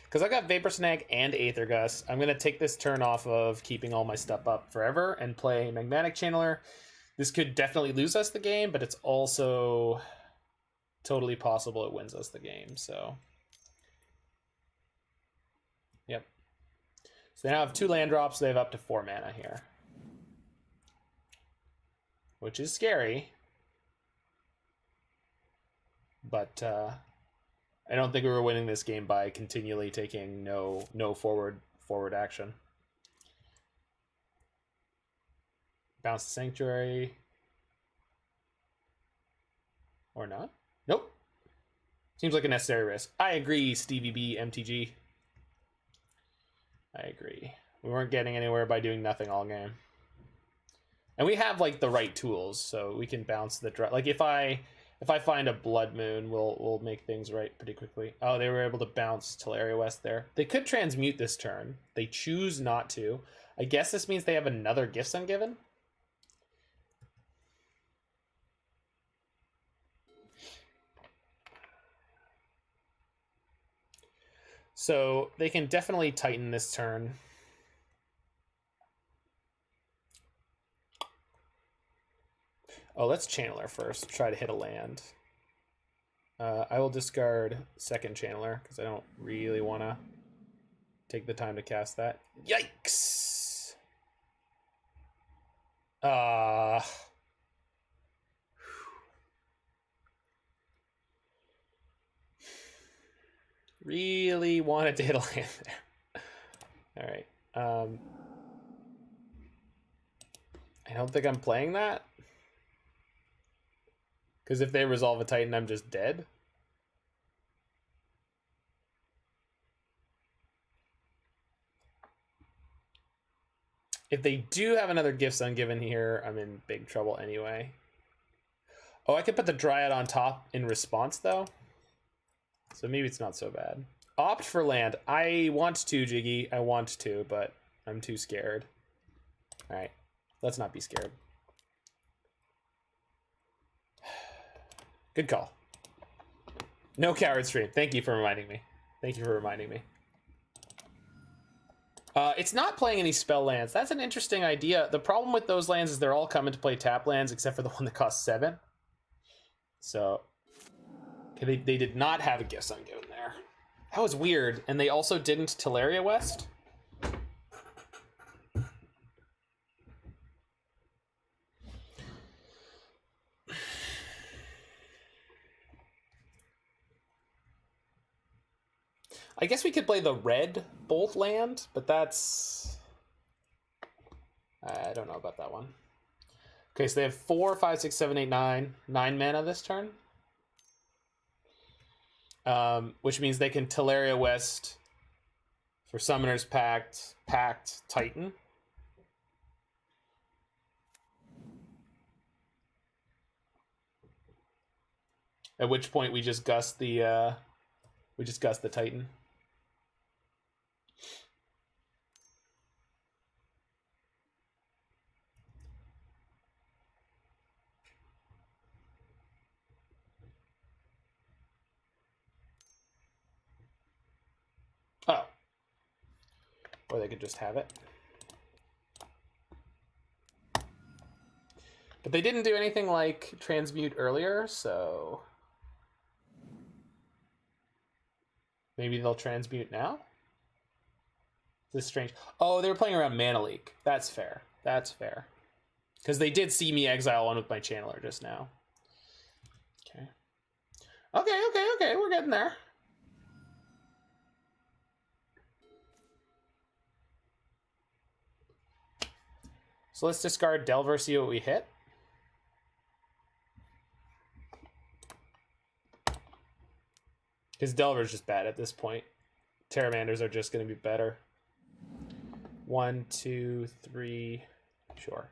Because I got Vapor Snag and Aether Gust, I'm going to take this turn off of keeping all my stuff up forever and play Magmatic Channeler. This could definitely lose us the game, but it's also totally possible it wins us the game, so. Yep. So they now have 2 land drops, so they have up to 4 mana here. Which is scary. But I don't think we were winning this game by continually taking no forward action. Bounce the Sanctuary. Or not? Nope. Seems like a necessary risk. I agree, Stevie B, MTG. I agree. We weren't getting anywhere by doing nothing all game. And we have like the right tools, so we can bounce the like if I find a Blood Moon, we'll make things right pretty quickly. Oh, they were able to bounce Teleria West there. They could transmute this turn. They choose not to. I guess this means they have another Gifts Ungiven. So they can definitely Titan this turn. Oh, let's Channeler first. Try to hit a land. I will discard second Channeler because I don't really want to take the time to cast that. Yikes! Really wanted to hit a land there. All right. I don't think I'm playing that. Because if they resolve a Titan, I'm just dead. If they do have another Gifts Ungiven here, I'm in big trouble anyway. Oh, I could put the Dryad on top in response, though. So maybe it's not so bad. Opt for land. I want to, Jiggy. I want to, but I'm too scared. All right. Let's not be scared. Good call. No coward stream. Thank you for reminding me. Thank you for reminding me. It's not playing any spell lands. That's an interesting idea. The problem with those lands is they're all coming to play tap lands except for the one that costs 7. So okay, they did not have a Gifts Ungiven there. That was weird. And they also didn't Teleria West. I guess we could play the red Bolt land, but that's... I don't know about that one. Okay, so they have 4, 5, 6, 7, 8, 9. 9 mana this turn. Which means they can Teleria West for Summoner's Pact, Titan. At which point we just gust the Titan. Oh. Or they could just have it. But they didn't do anything like transmute earlier, so... maybe they'll transmute now? This is strange. Oh, they were playing around Mana Leak. That's fair. That's fair. Because they did see me exile one with my Channeler just now. Okay. Okay, we're getting there. So let's discard Delver, see what we hit. Because Delver's just bad at this point. Pteramanders are just going to be better. 1, 2, 3, sure.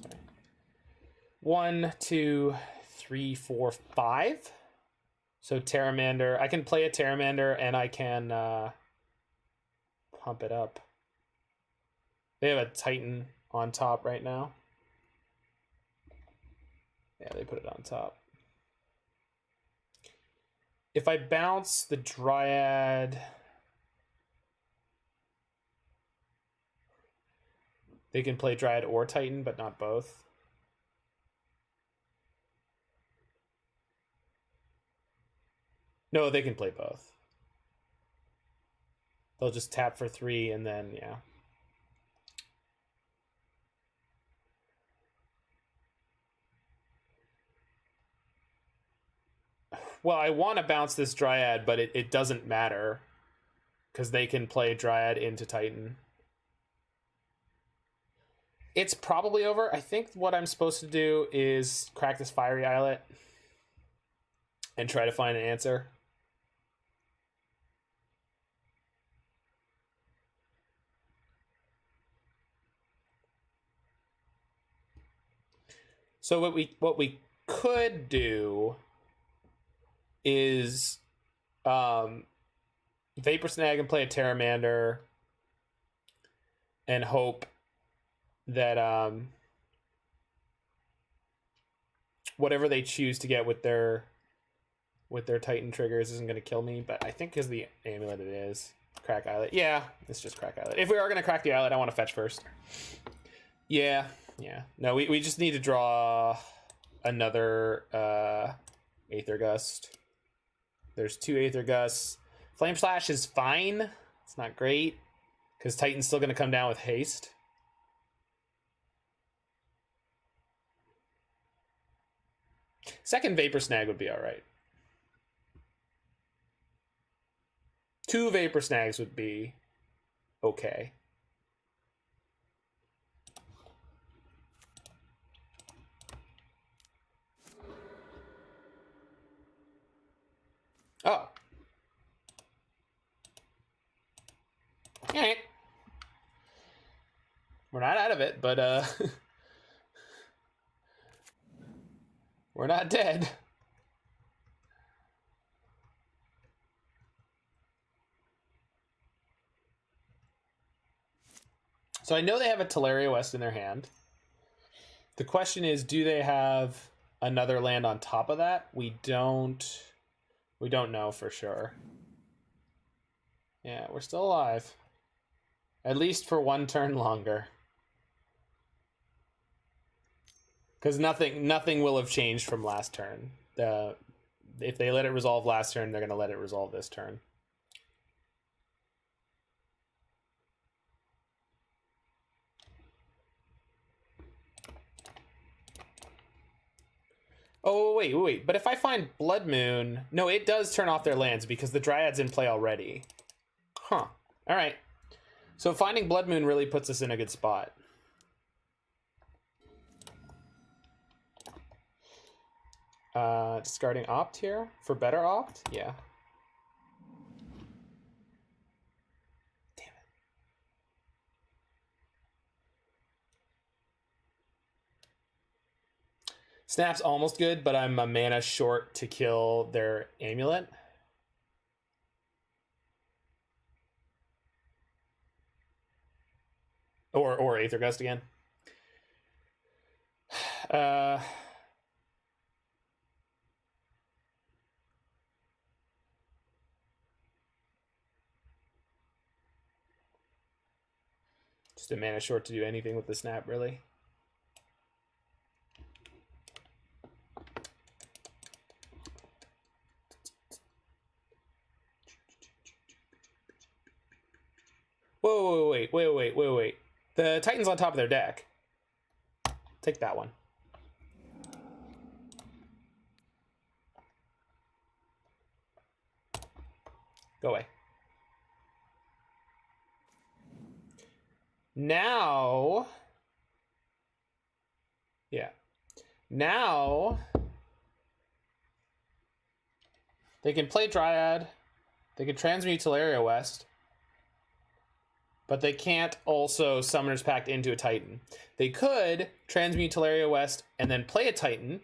Sorry. 1, 2, 3, 4, 5. So Pteramander, I can play a Pteramander and I can pump it up. They have a Titan on top right now. Yeah, they put it on top. If I bounce the Dryad, they can play Dryad or Titan, but not both. No, they can play both. They'll just tap for 3 and then, yeah. Well, I want to bounce this Dryad, but it doesn't matter. Because they can play Dryad into Titan. It's probably over. I think what I'm supposed to do is crack this Fiery Islet. And try to find an answer. So what we could do is Vapor Snag and play a Pteramander and hope that whatever they choose to get with their Titan triggers isn't going to kill me, but I think because the amulet it is. Crack Islet. Yeah, it's just Crack Islet. If we are going to crack the Islet, I want to fetch first. Yeah. No, we just need to draw another Aether Gust. There's 2 Aether Gusts. Flame Slash is fine. It's not great, because Titan's still going to come down with haste. Second Vapor Snag would be alright. 2 Vapor Snags would be okay. Oh. Alright. We're not out of it, but we're not dead. So I know they have a Teleria West in their hand. The question is, do they have another land on top of that? We don't know for sure. Yeah, we're still alive. At least for 1 turn longer. Because nothing will have changed from last turn. If they let it resolve last turn, they're going to let it resolve this turn. Oh, wait. But if I find Blood Moon... No, it does turn off their lands because the Dryad's in play already. Huh. Alright. So finding Blood Moon really puts us in a good spot. Discarding Opt here for better Opt? Yeah. Damn it. Snap's almost good, but I'm a mana short to kill their amulet. Or Aether Gust again. Just a mana short to do anything with the snap, really. Whoa, wait. The Titan's on top of their deck. Take that one. Go away. Now... Yeah. Now... They can play Dryad. They can transmute Teleria West. But they can't also Summoner's Pact into a Titan. They could transmute Teleria West and then play a Titan.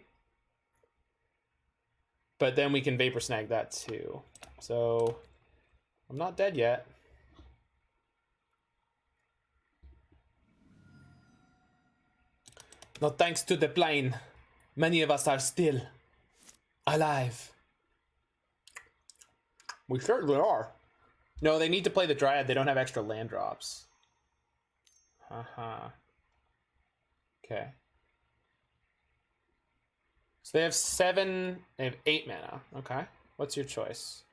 But then we can Vapor Snag that too. So, I'm not dead yet. No thanks to the plane, many of us are still alive. We certainly are. No, they need to play the Dryad. They don't have extra land drops. Okay. So they have 8 mana. Okay. What's your choice?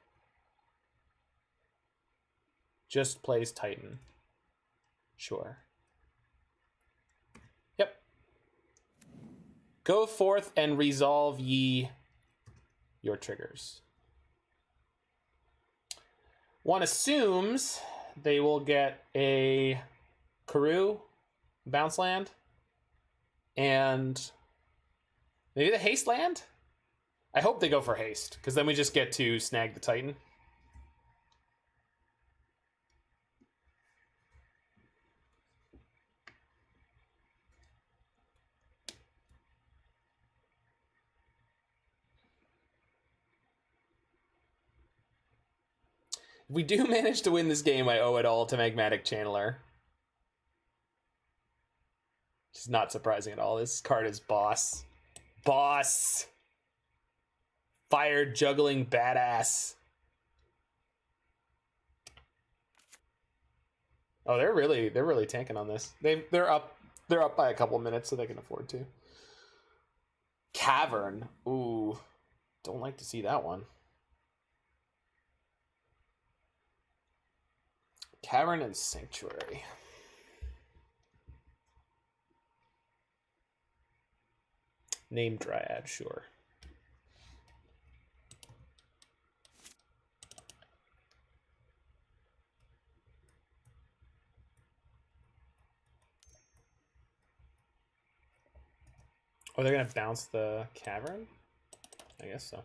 Just plays Titan. Sure. Yep. Go forth and resolve ye your triggers. One assumes they will get a Karoo, bounce land, and maybe the haste land? I hope they go for haste, because then we just get to snag the Titan. If we do manage to win this game, I owe it all to Magmatic Channeler. Which is not surprising at all. This card is boss. Boss! Fire juggling badass. Oh, they're really tanking on this. They're up by a couple minutes, so they can afford to. Cavern. Ooh. Don't like to see that one. Cavern and Sanctuary. Name Dryad, sure. Oh, they're gonna bounce the Cavern? I guess so.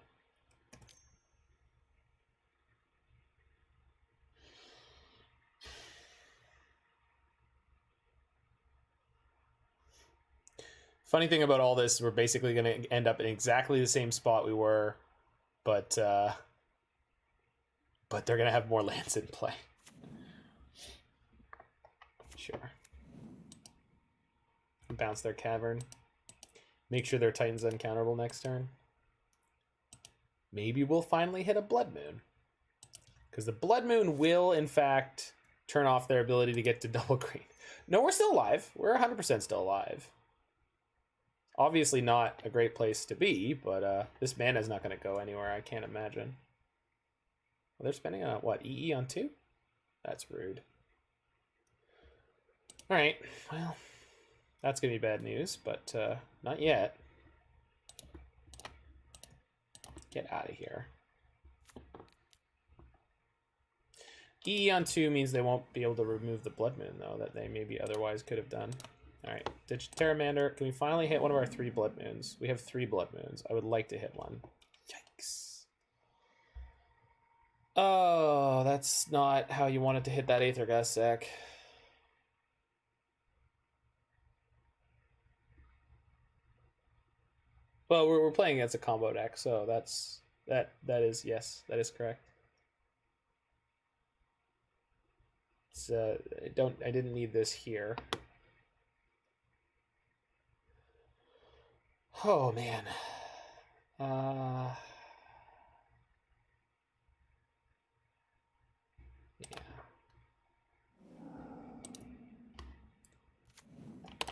Funny thing about all this, we're basically going to end up in exactly the same spot we were, but they're going to have more lands in play. Sure. Bounce their Cavern. Make sure their Titan's uncounterable next turn. Maybe we'll finally hit a Blood Moon. Because the Blood Moon will, in fact, turn off their ability to get to double green. No, we're still alive. We're 100% still alive. Obviously not a great place to be, but this mana is not going to go anywhere, I can't imagine. Well, they're spending on, what, EE on 2? That's rude. Alright, well, that's going to be bad news, but not yet. Get out of here. EE on 2 means they won't be able to remove the Blood Moon, though, that they maybe otherwise could have done. Alright, ditch Pteramander. Can we finally hit one of our 3 Blood Moons? We have 3 Blood Moons. I would like to hit one. Yikes. Oh, that's not how you wanted to hit that Aether Gust, Zach. Well, we're playing against a combo deck, so that is, yes, that is correct. It's, I didn't need this here. Oh, man. Yeah.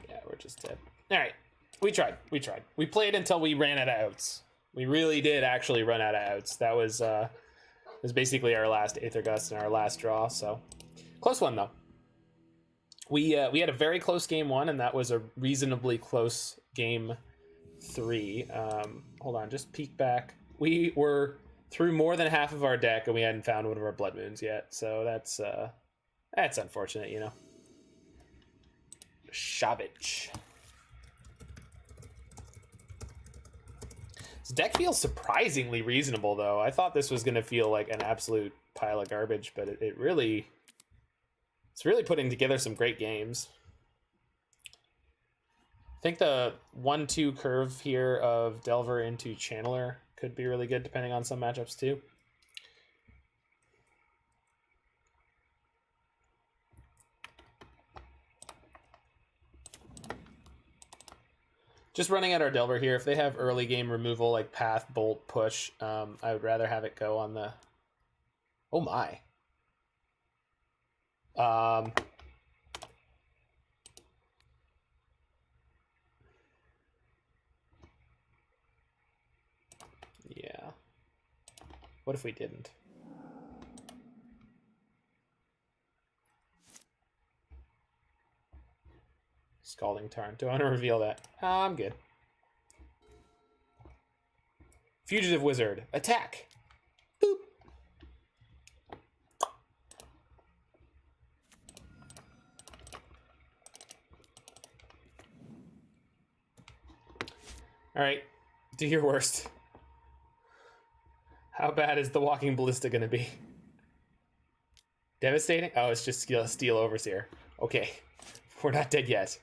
Yeah, we're just dead. All right. We tried. We played until we ran out of outs. We really did actually run out of outs. That was basically our last Aether Gust and our last draw, so. Close one, though. We had a very close game 1, and that was a reasonably close game 3. Hold on, just peek back. We were through more than half of our deck, and we hadn't found one of our Blood Moons yet. So that's unfortunate, you know. Shavage. This deck feels surprisingly reasonable, though. I thought this was going to feel like an absolute pile of garbage, but it's really putting together some great games. I think the 1-2 curve here of Delver into Channeler could be really good, depending on some matchups too. Just running at our Delver here. If they have early game removal like Path, Bolt, Push, I would rather have it go on the... Oh my. Yeah. What if we didn't? Scalding Tarn. Do I want to reveal that? I'm good. Fugitive Wizard. Attack! Boop! Alright. Do your worst. How bad is the Walking Ballista going to be? Devastating? Oh, it's just Steel Overseer. Okay. We're not dead yet.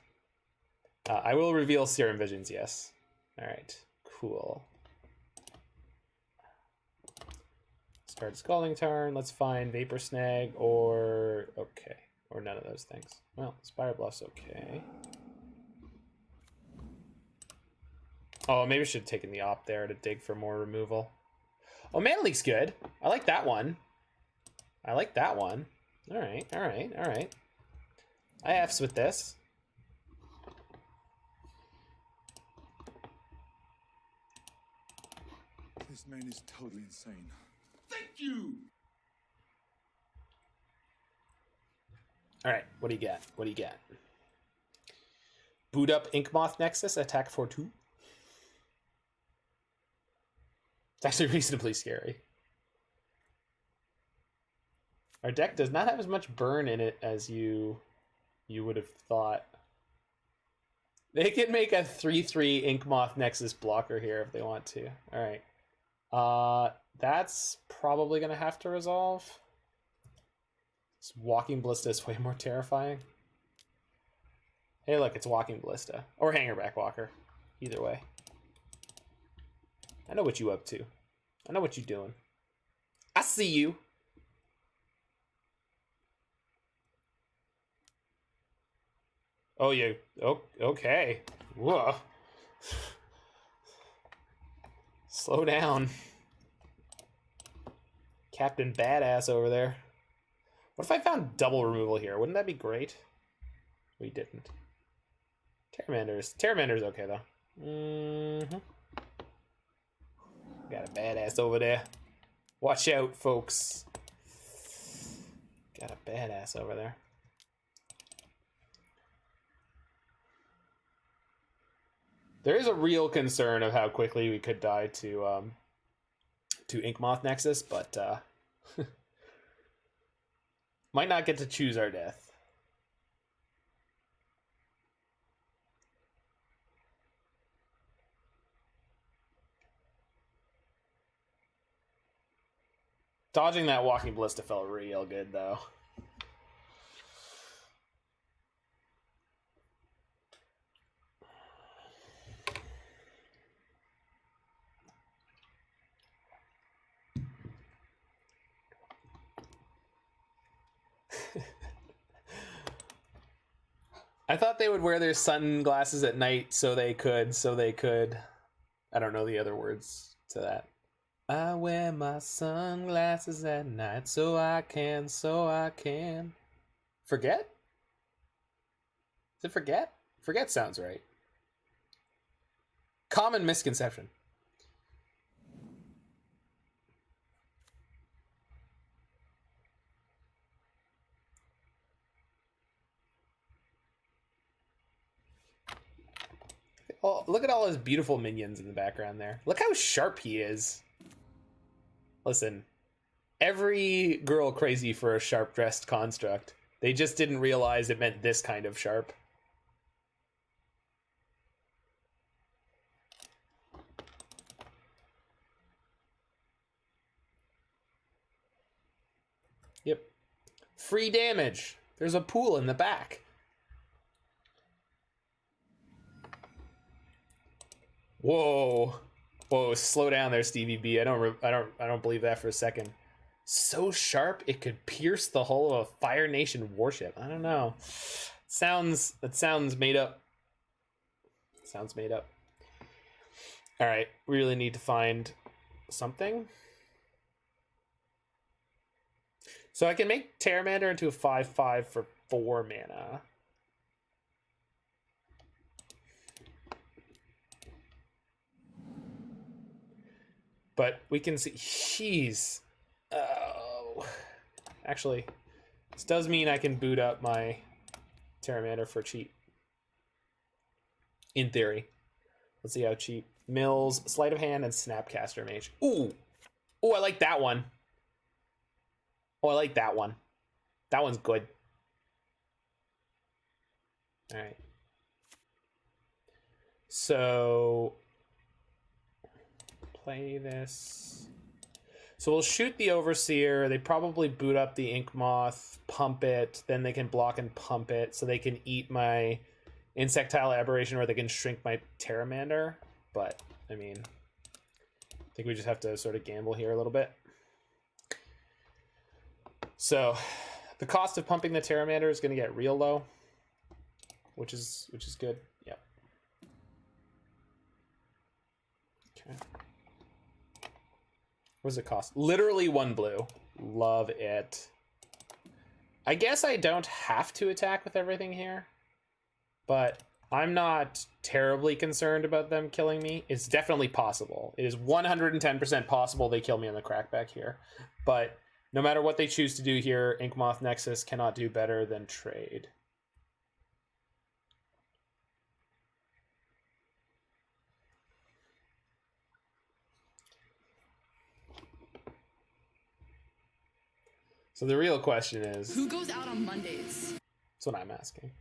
I will reveal Serum Visions, yes. Alright, cool. Start Scalding Tarn. Let's find Vapor Snag or... Okay. Or none of those things. Well, Spirebluff's okay. Oh, maybe I should have taken the op there to dig for more removal. Oh, Mana Leak's good. I like that one. I like that one. Alright, alright, alright. I F's with this. This man is totally insane. Thank you! Alright, what do you got? What do you got? Boot up Inkmoth Nexus, attack for 2. It's actually reasonably scary. Our deck does not have as much burn in it as you would have thought. They can make a 3/3 Inkmoth Nexus blocker here if they want to. Alright. That's probably going to have to resolve. This Walking Ballista is way more terrifying. Hey, look, it's Walking Ballista. Or Hangerback Walker. Either way. I know what you up to. I know what you doing. I see you. Oh, you. Oh, okay. Whoa. Slow down. Captain Badass over there. What if I found double removal here? Wouldn't that be great? We didn't. Pteramander's okay, though. Mm-hmm. Got a badass over there. Watch out, folks. Got a badass over there. There is a real concern of how quickly we could die to Inkmoth Nexus, but might not get to choose our death. Dodging that Walking Ballista felt real good, though. I thought they would wear their sunglasses at night so they could, I don't know the other words to that. I wear my sunglasses at night so I can. Forget? Is it forget? Forget sounds right. Common misconception. look at all his beautiful minions in the background there. Look how sharp he is. Listen, every girl crazy for a sharp-dressed construct. They just didn't realize it meant this kind of sharp. Yep. Free damage. There's a pool in the back. Whoa. Whoa, slow down there, Stevie B. I don't believe that for a second. So sharp it could pierce the hull of a Fire Nation warship. I don't know. That sounds made up. Sounds made up. All right, we really need to find something. So I can make Pteramander into a 5/5 for 4 mana. But we can see, jeez. Oh. Actually, this does mean I can boot up my Pteramander for cheap. In theory. Let's see how cheap. Mills, Sleight of Hand, and Snapcaster Mage. Ooh. Oh, I like that one. Oh, I like that one. That one's good. All right. So play this. So we'll shoot the Overseer. They probably boot up the Ink Moth, pump it, then they can block and pump it, so they can eat my Insectile Aberration or they can shrink my Pteramander. But, I mean, I think we just have to sort of gamble here a little bit. So, the cost of pumping the Pteramander is going to get real low, which is good. Yep. Okay. What does it cost? Literally 1 blue. Love it. I guess I don't have to attack with everything here, but I'm not terribly concerned about them killing me. It's definitely possible. It is 110% possible they kill me on the crackback here, but no matter what they choose to do here, Inkmoth Nexus cannot do better than trade. So the real question is, who goes out on Mondays? That's what I'm asking.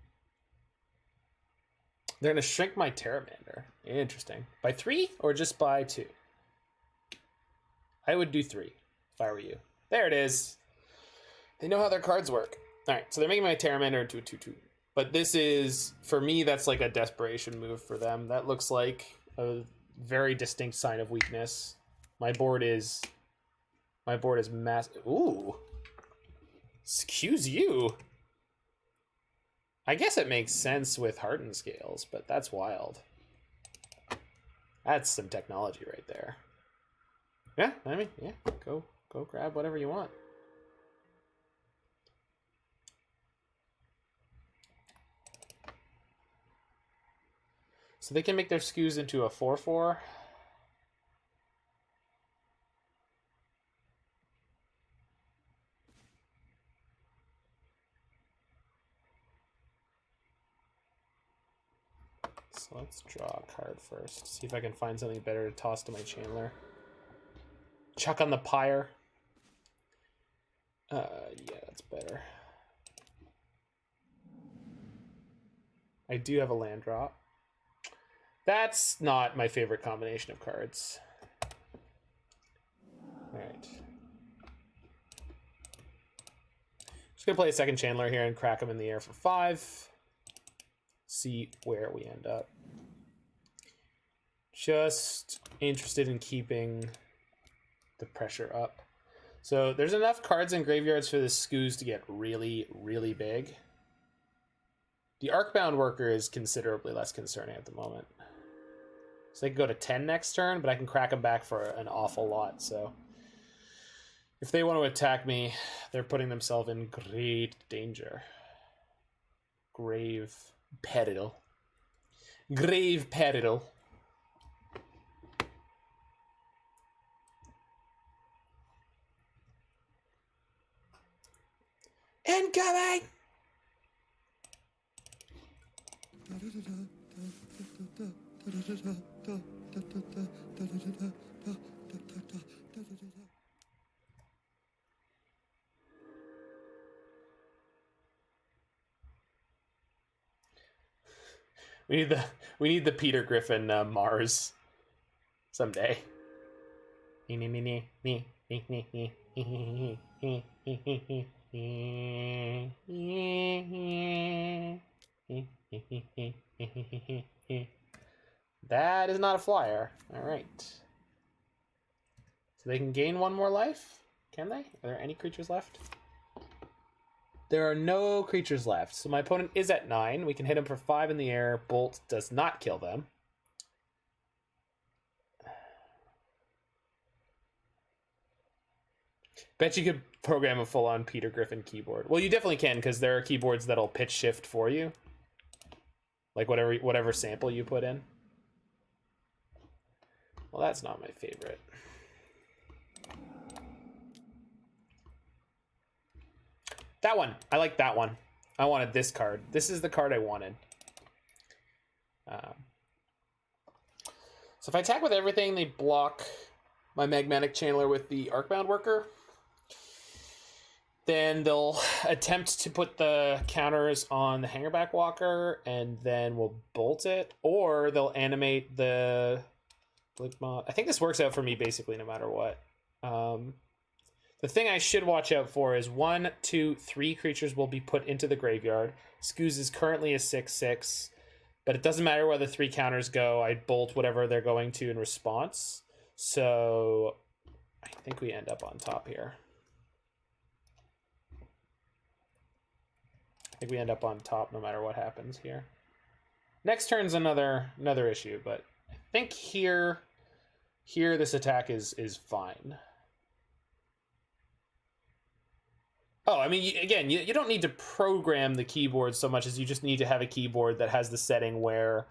They're going to shrink my Pteramander. Interesting. By 3 or just by 2? I would do 3 if I were you. There it is. They know how their cards work. All right, so they're making my Pteramander into a 2/2. But this is, for me, that's like a desperation move for them. That looks like a very distinct sign of weakness. My board is massive. Ooh. Excuse you. I guess it makes sense with Hardened Scales, but that's wild. That's some technology right there. Yeah, I mean, yeah, go grab whatever you want. So they can make their Skews into a 4/4. So let's draw a card first. See if I can find something better to toss to my Channeler. Chuck on the Pyre. Yeah, that's better. I do have a land drop. That's not my favorite combination of cards. Alright. Just gonna play a second Channeler here and crack him in the air for 5. See where we end up. Just interested in keeping the pressure up. So there's enough cards in graveyards for the Skews to get really, really big. The Arcbound Worker is considerably less concerning at the moment. So they can go to 10 next turn, but I can crack them back for an awful lot. So if they want to attack me, they're putting themselves in great danger. Grave peril. Grave peril. Incoming! We need the Peter Griffin Mars someday. That is not a flyer. All right. So they can gain one more life? Can they? Are there any creatures left? There are no creatures left. So my opponent is at 9. We can hit him for 5 in the air. Bolt does not kill them. Bet you could program a full-on Peter Griffin keyboard. Well, you definitely can, because there are keyboards that'll pitch shift for you. Like whatever sample you put in. Well, that's not my favorite. That one. I like that one. I wanted this card. This is the card I wanted. So if I attack with everything, they block my Magmatic Channeler with the Arcbound Worker. Then they'll attempt to put the counters on the Hangerback Walker, and then we'll bolt it. Or they'll animate the Blinkmoth. I think this works out for me basically no matter what. The thing I should watch out for is 1, 2, 3 creatures will be put into the graveyard. Scooz is currently a 6/6, but it doesn't matter where the 3 counters go. I bolt whatever they're going to in response. So I think we end up on top here. I think we end up on top no matter what happens here. Next turn's another issue, but I think here this attack is fine. Oh, I mean, you don't need to program the keyboard so much as you just need to have a keyboard that has the setting where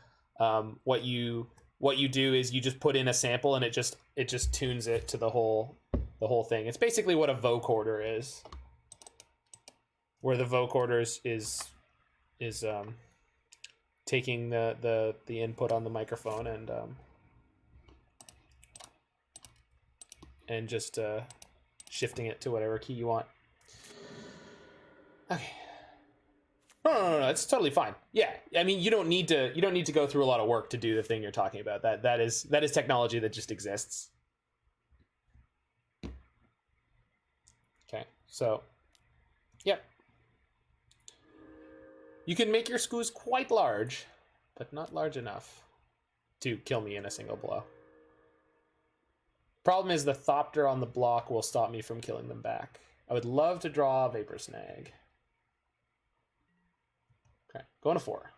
what you do is you just put in a sample and it just tunes it to the whole thing. It's basically what a vocorder is, where the vocorder is taking the input on the microphone and just shifting it to whatever key you want. Okay. No, it's totally fine. Yeah, I mean, you don't need to go through a lot of work to do the thing you're talking about. That is technology that just exists. Okay, so, yep. You can make your Scooz quite large, but not large enough to kill me in a single blow. Problem is the Thopter on the block will stop me from killing them back. I would love to draw Vapor Snag. Okay, going to 4.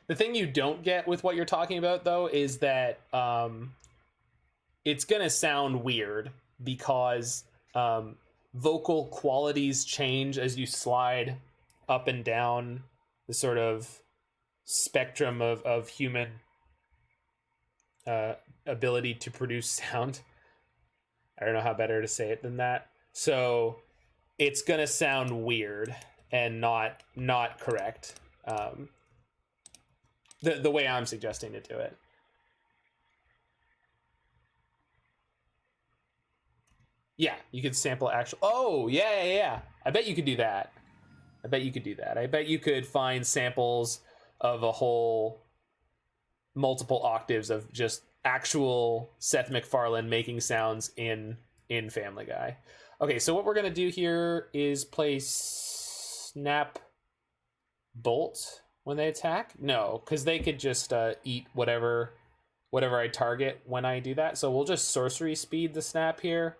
The thing you don't get with what you're talking about, though, is that it's going to sound weird because vocal qualities change as you slide up and down the sort of spectrum of human ability to produce sound. I don't know how better to say it than that. So it's gonna sound weird and not correct. The way I'm suggesting to do it. Yeah, you could sample actual. Oh, yeah. I bet you could do that. I bet you could find samples of a whole multiple octaves of just actual Seth MacFarlane making sounds in Family Guy. Okay, so what we're gonna do here is play Snap Bolt when they attack. No, because they could just eat whatever I target when I do that. So we'll just sorcery speed the snap here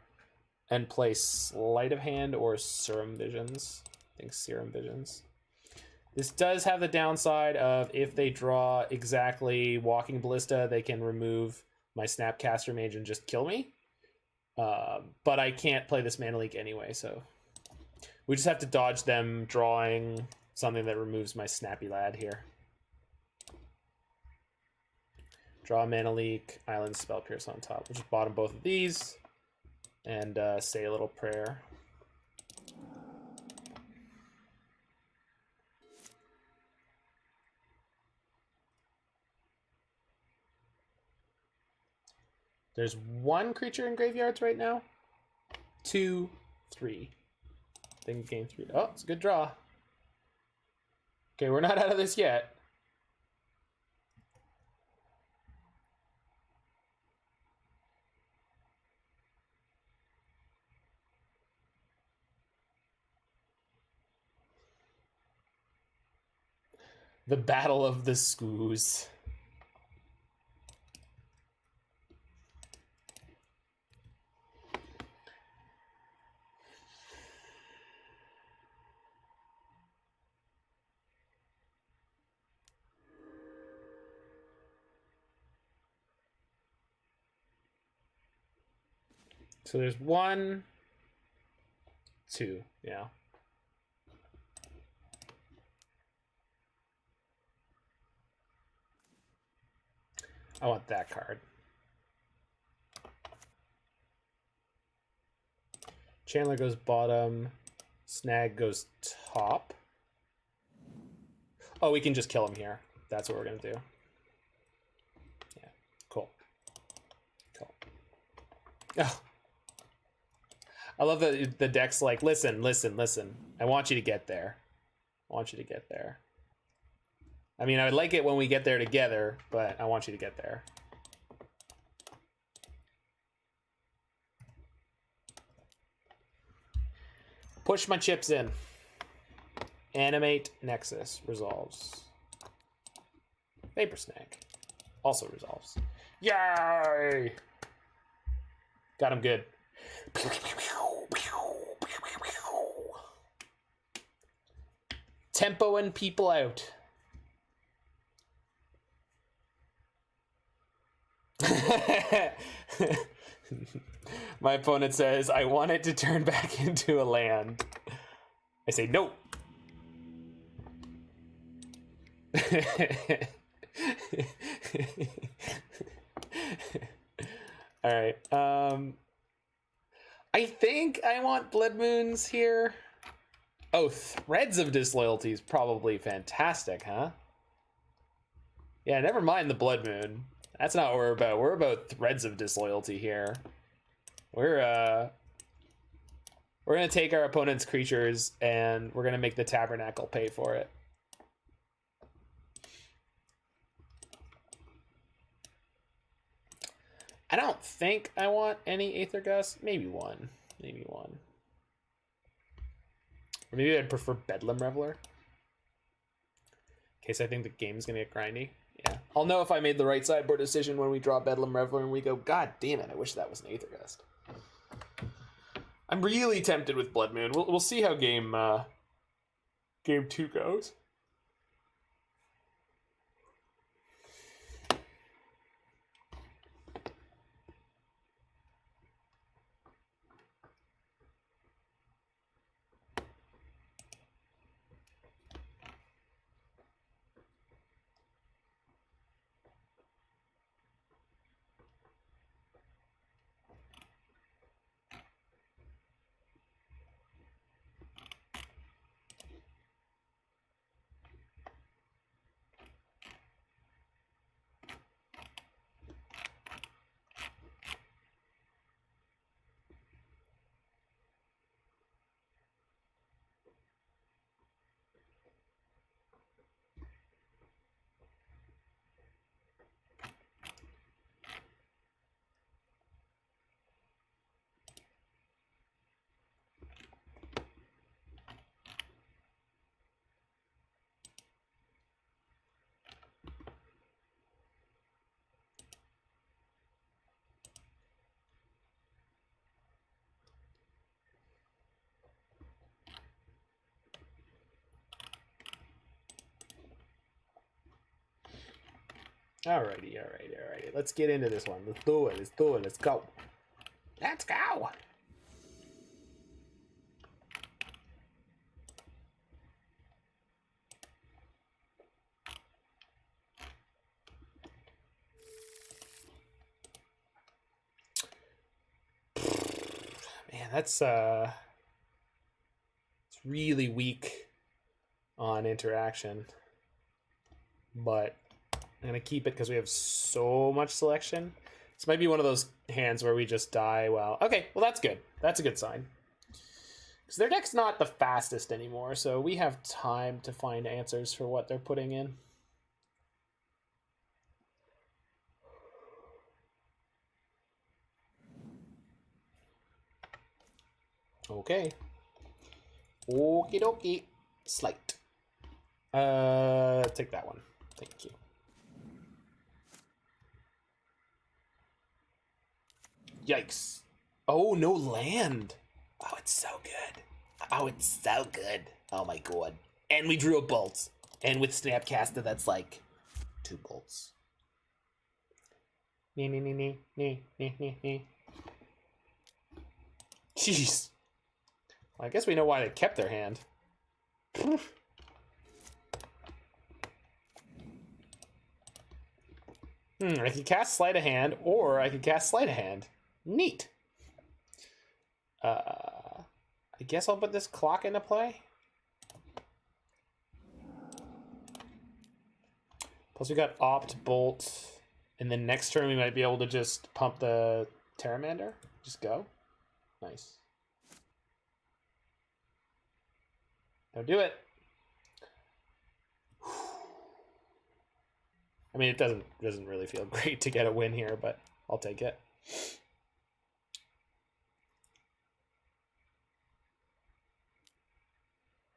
and play Sleight of Hand or Serum Visions. I think Serum Visions. This does have the downside of if they draw exactly Walking Ballista, they can remove my Snapcaster Mage and just kill me. But I can't play this Mana Leak anyway, so we just have to dodge them drawing something that removes my Snappy Lad here. Draw Mana Leak, Island Spell Pierce on top. We'll just bottom both of these and say a little prayer. There's 1 creature in graveyards right now. 2, 3. I think game 3. Oh, it's a good draw. Okay, we're not out of this yet. The Battle of the Scoos. So there's 1, 2, yeah. I want that card. Channeler goes bottom. Snag goes top. Oh, we can just kill him here. That's what we're going to do. Yeah, cool. Cool. Oh. I love that the deck's like, listen, listen, listen. I want you to get there. I want you to get there. I mean, I would like it when we get there together, but I want you to get there. Push my chips in. Animate Nexus resolves. Vapor Snag also resolves. Yay! Got him good. Tempoing people out. My opponent says, I want it to turn back into a land. I say, no. All right. I think I want Blood Moons here. Oh, Threads of Disloyalty is probably fantastic, huh? Yeah, never mind the Blood Moon. That's not what we're about. We're about Threads of Disloyalty here. We're gonna take our opponent's creatures and we're gonna make the Tabernacle pay for it. I don't think I want any Aether Gust. Maybe one. Maybe one. Or maybe I'd prefer Bedlam Reveler. In case I think the game's gonna get grindy. Yeah. I'll know if I made the right sideboard decision when we draw Bedlam Reveler and we go, God damn it, I wish that was an Aether Gust. I'm really tempted with Blood Moon. We'll see how game 2 goes. Alrighty. Let's get into this one. Let's do it. Let's go. Let's go. Man, that's it's really weak on interaction. But I'm gonna keep it because we have so much selection. This might be one of those hands where we just die. Well, okay, well that's good. That's a good sign. Because their deck's not the fastest anymore, so we have time to find answers for what they're putting in. Okay. Okie dokie. Slight. Take that one. Thank you. Yikes. Oh, no land. Oh, it's so good. Oh, it's so good. Oh my god. And we drew a bolt. And with Snapcaster, that's like 2 bolts. Jeez. Well, I guess we know why they kept their hand. I can cast Sleight of Hand, or I can cast Sleight of Hand. Neat. I guess I'll put this clock into play. Plus we got Opt, Bolt, and then next turn we might be able to just pump the Pteramander. Just go. Nice. Now do it. I mean, it doesn't really feel great to get a win here, but I'll take it.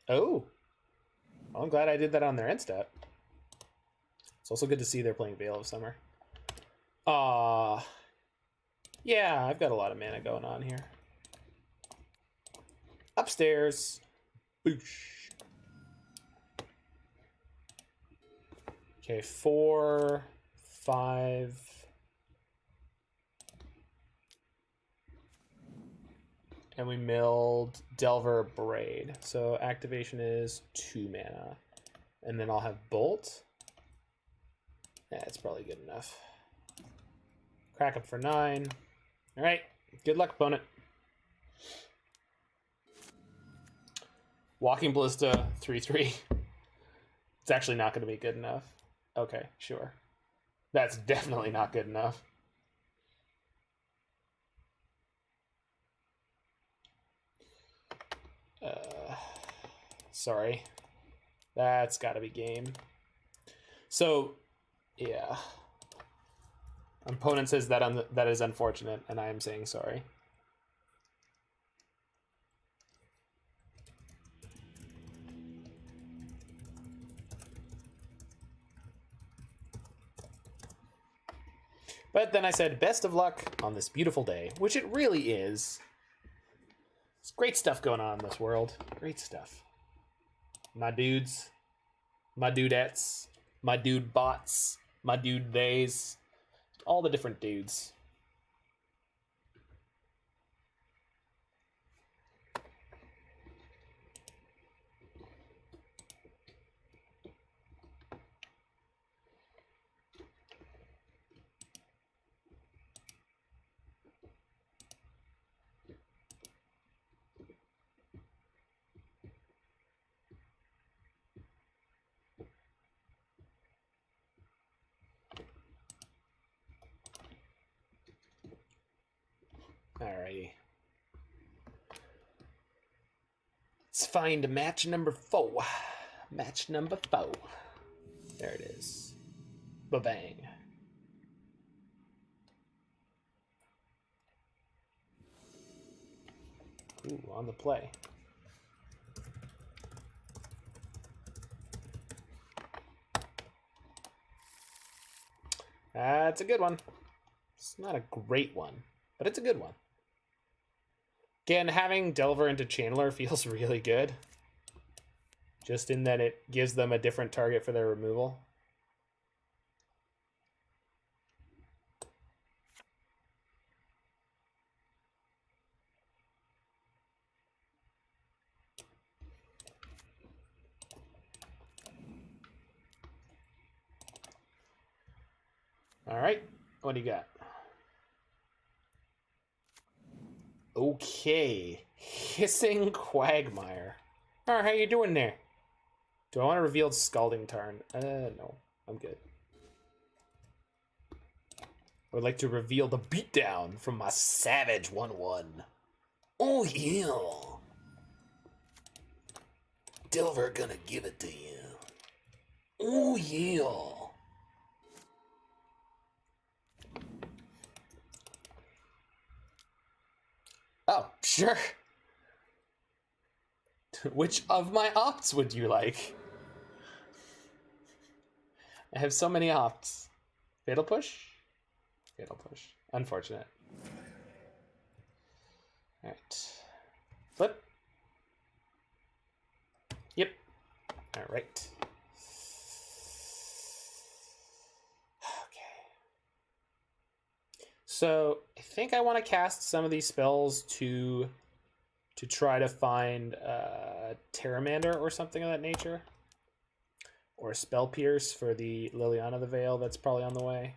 Oh. Well, I'm glad I did that on their end step. It's also good to see they're playing Veil of Summer. Yeah, I've got a lot of mana going on here. Upstairs. Boosh. Okay, 4, 5. And we milled Delver Abrade. So activation is 2 mana. And then I'll have Bolt. Yeah, it's probably good enough. Crack up for 9. All right, good luck, opponent. Walking Ballista, 3/3. It's actually not going to be good enough. Okay, sure. That's definitely not good enough. Sorry. That's got to be game. So, yeah. Opponent says that that is unfortunate, and I am saying sorry. But then I said, best of luck on this beautiful day, which it really is. It's great stuff going on in this world. Great stuff. My dudes, my dudettes, my dude bots, my dude days, all the different dudes. Alrighty. Let's find match number 4. Match number 4. There it is. Ba-bang. Ooh, on the play. That's a good one. It's not a great one, but it's a good one. Again, having Delver into Channeler feels really good. Just in that it gives them a different target for their removal. All right, what do you got? Okay, Hissing Quagmire. All right, how you doing there? Do I want to reveal Scalding Tarn? No, I'm good. I would like to reveal the beatdown from my Savage 1/1. Oh yeah. Delver gonna give it to you. Oh yeah. Oh, sure. Which of my opts would you like? I have so many opts. Fatal push? Fatal push. Unfortunate. Alright. Flip. Yep. Alright. Okay. So, I think I want to cast some of these spells to try to find Pteramander or something of that nature. Or Spell Pierce for the Liliana the Veil that's probably on the way.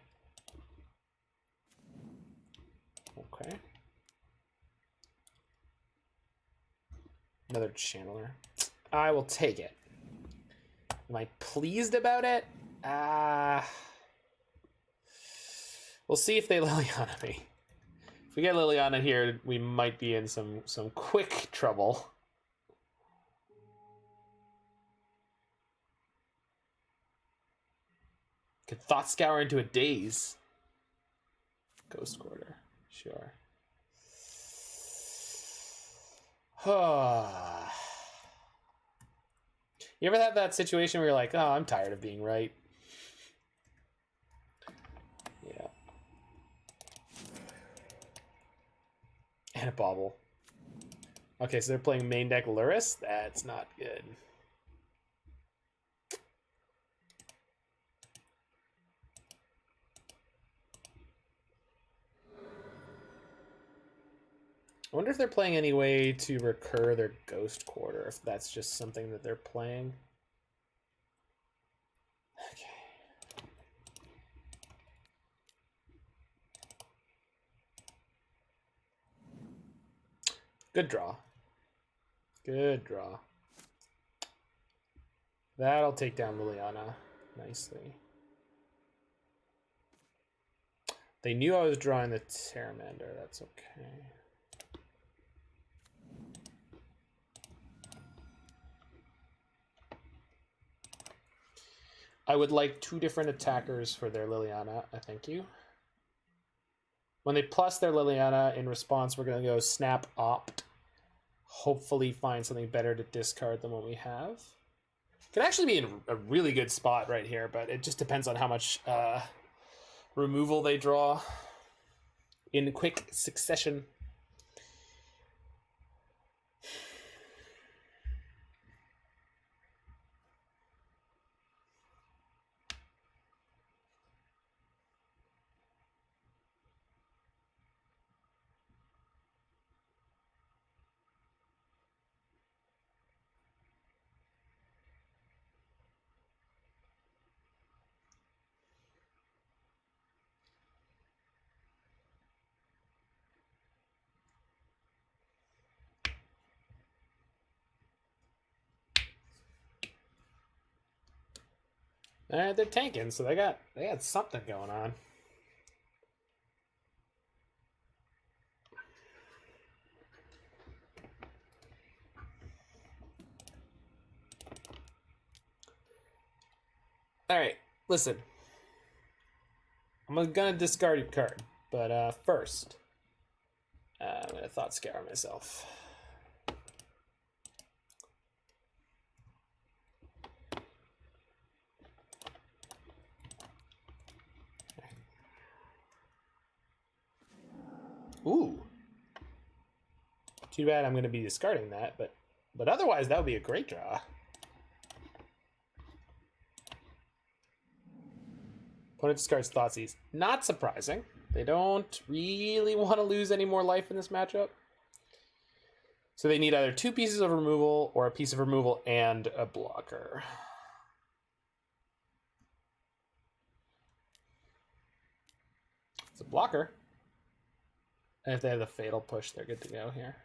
Okay. Another Channeler. I will take it. Am I pleased about it? We'll see if they Liliana me. If we get Liliana here, we might be in some quick trouble. Could Thought Scour into a Daze. Ghost Quarter. Sure. You ever have that situation where you're like, oh, I'm tired of being right? Yeah. And a Bauble. Okay, so they're playing main deck Luris? That's not good. I wonder if they're playing any way to recur their Ghost Quarter, if that's just something that they're playing. Okay. Good draw. Good draw. That'll take down Liliana nicely. They knew I was drawing the Pteramander. That's okay. I would like 2 different attackers for their Liliana. I thank you. When they plus their Liliana, in response, we're going to go snap opt. Hopefully find something better to discard than what we have. Could actually be in a really good spot right here, but it just depends on how much removal they draw in quick succession. They're tanking, so they got something going on. All right, listen. I'm gonna discard your card, but first, I'm gonna Thought Scour myself. Ooh. Too bad I'm going to be discarding that, but otherwise that would be a great draw. Opponent discards Thoughtseize. Not surprising. They don't really want to lose any more life in this matchup. So they need either 2 pieces of removal or a piece of removal and a blocker. It's a blocker. And if they have the Fatal Push, they're good to go here.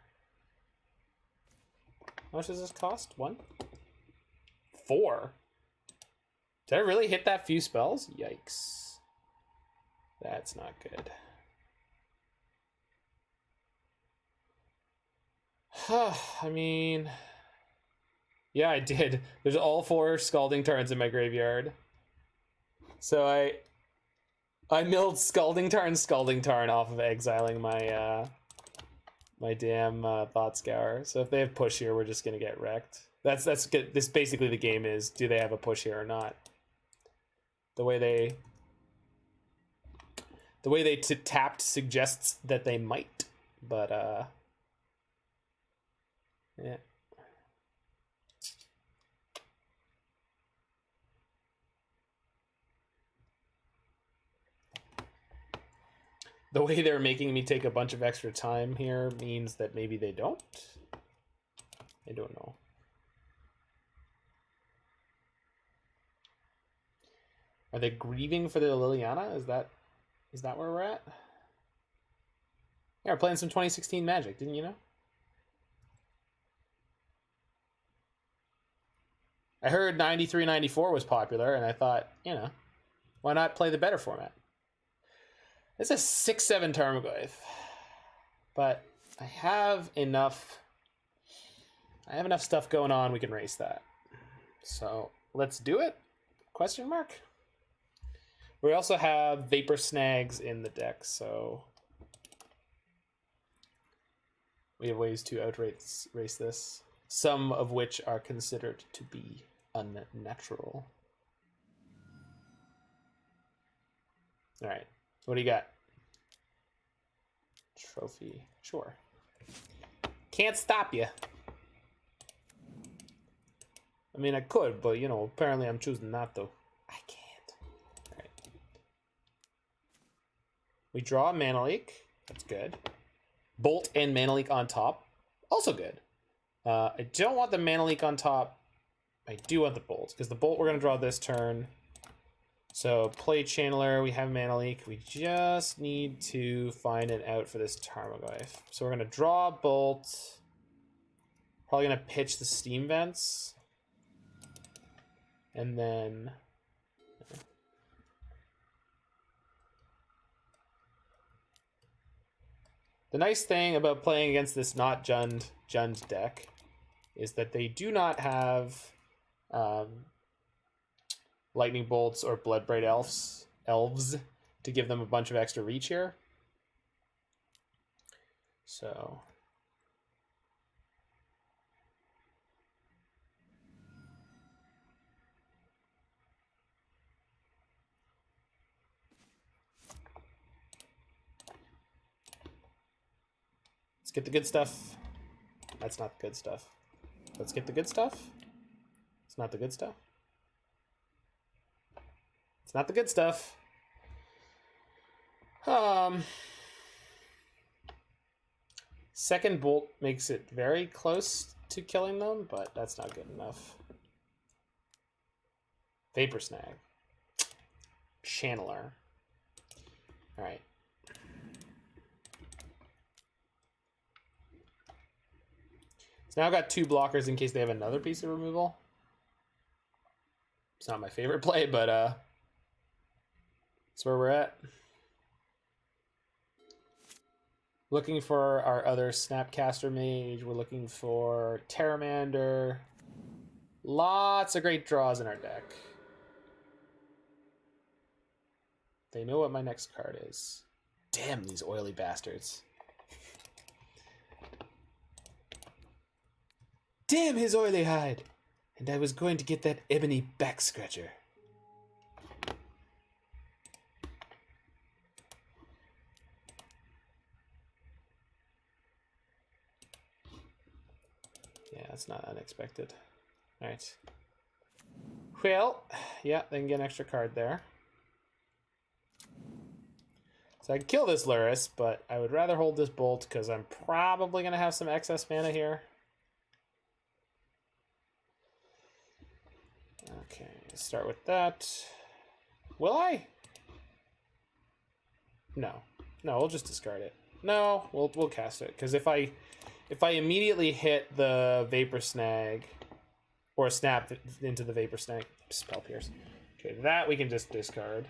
How much does this cost? 1? 4? Did I really hit that few spells? Yikes. That's not good. I mean, yeah, I did. There's all 4 Scalding Tarns in my graveyard. So I milled Scalding Tarn off of exiling my my damn Thought Scour. So if they have push here, we're just gonna get wrecked. That's good. This basically the game is: do they have a push here or not? The way they tapped suggests that they might, but yeah. The way they're making me take a bunch of extra time here means that maybe they don't. I don't know. Are they grieving for the Liliana? Is that where we're at? Yeah, we're playing some 2016 Magic, didn't you know? I heard 93, 94 was popular, and I thought, you know, why not play the better format? It's a 6/7 Tarmogoyf, but I have enough stuff going on. We can race that. So let's do it? Question mark. We also have Vapor Snags in the deck, so we have ways to outrace this. Some of which are considered to be unnatural. All right. What do you got? Trophy. Sure. Can't stop you. I mean, I could, but, you know, apparently I'm choosing not to. I can't. All right. We draw a Mana Leak. That's good. Bolt and Mana Leak on top. Also good. I don't want the Mana Leak on top. I do want the Bolt, because the Bolt we're going to draw this turn. So, play Channeler, we have Mana Leak. We just need to find an out for this Tarmogoyf. So we're going to draw Bolt. Probably going to pitch the Steam Vents. And then... the nice thing about playing against this not Jund deck is that they do not have Lightning Bolts or Bloodbraid elves to give them a bunch of extra reach here. So let's get the good stuff. That's not the good stuff. Let's get the good stuff. It's not the good stuff. It's not the good stuff. Second Bolt makes it very close to killing them, but that's not good enough. Vapor Snag. Channeler. All right. So now I've got 2 blockers in case they have another piece of removal. It's not my favorite play, but that's where we're at. Looking for our other Snapcaster Mage. We're looking for Pteramander. Lots of great draws in our deck. They know what my next card is. Damn these oily bastards. Damn his oily hide! And I was going to get that ebony back scratcher. Yeah, that's not unexpected. Alright. Well, yeah, they can get an extra card there. So I can kill this Luris, but I would rather hold this Bolt because I'm probably going to have some excess mana here. Okay, start with that. Will I? No. No, we'll just discard it. No, we'll cast it. Because if I immediately hit the Vapor Snag, or snap into the Vapor Snag, Spell Pierce. Okay, that we can just discard.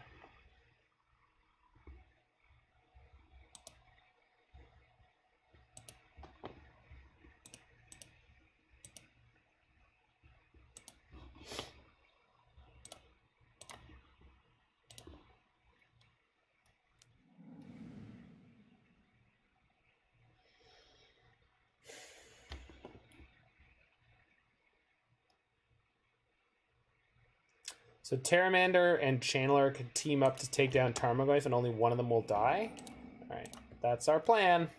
So Pteramander and Channeler could team up to take down Tarmogoyf and only one of them will die. Alright, that's our plan.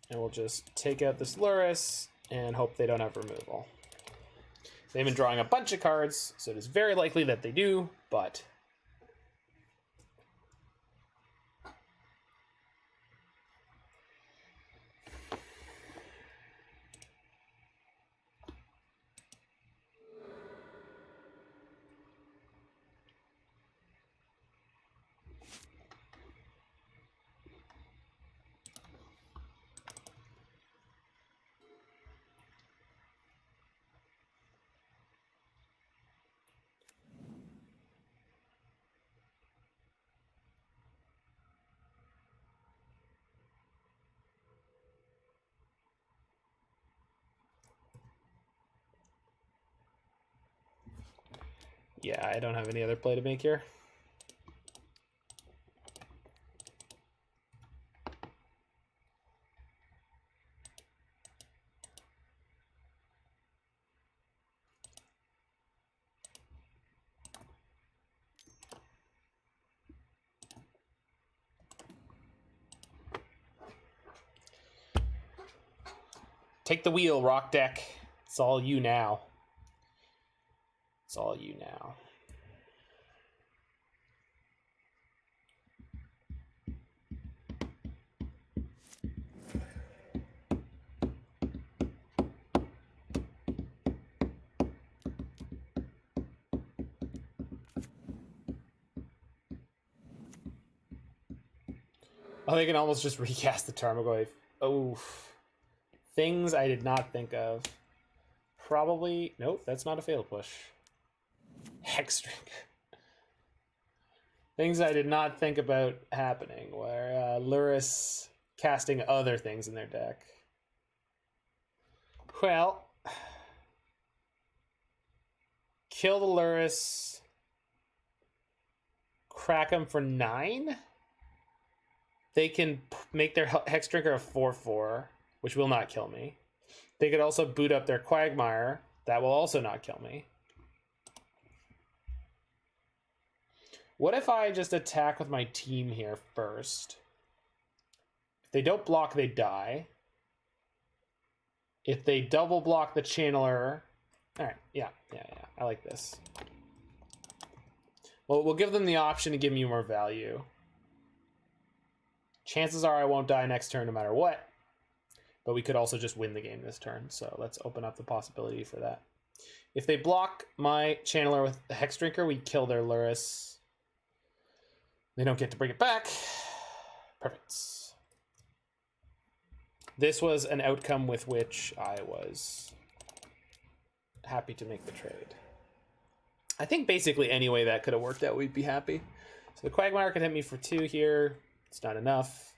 And we'll just take out this Lurrus and hope they don't have removal. They've been drawing a bunch of cards, so it is very likely that they do, but... Yeah, I don't have any other play to make here. Take the wheel, Rock Deck. It's all you now. It's all you now. Oh, they can almost just recast the Tarmogoyf. Oh, things I did not think of. Probably, nope, that's not a fail push. Hexdrink. Things I did not think about happening, where Lurrus casting other things in their deck. Well, kill the Lurrus, crack them for 9. They can make their Hexdrinker a 4/4, which will not kill me. They could also boot up their Quagmire. That will also not kill me. What if I just attack with my team here first? If they don't block, they die. If they double block the Channeler... Alright, yeah, I like this. Well, we'll give them the option to give me more value. Chances are I won't die next turn no matter what. But we could also just win the game this turn, so let's open up the possibility for that. If they block my Channeler with the Hexdrinker, we kill their Lurrus. They don't get to bring it back. Perfect. This was an outcome with which I was happy to make the trade. I think basically any way that could have worked out, we'd be happy. So the Quagmire could hit me for 2 here. It's not enough.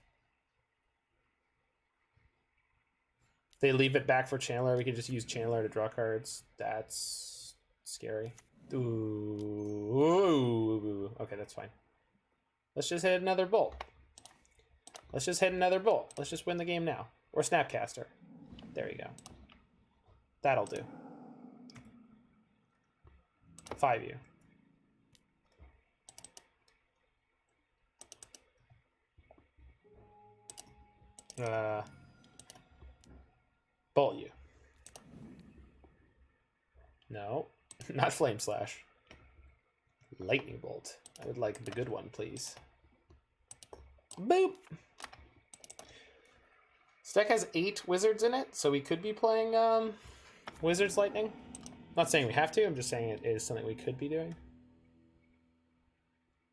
If they leave it back for Channeler, we could just use Channeler to draw cards. That's scary. Ooh. Okay, that's fine. Let's just hit another bolt. Let's just win the game now. Or Snapcaster. There you go. That'll do. 5U. Bolt you. No, not Flame Slash. Lightning Bolt. I would like the good one, please. Boop! This deck has 8 wizards in it, so we could be playing Wizards Lightning. Not saying we have to, I'm just saying it is something we could be doing.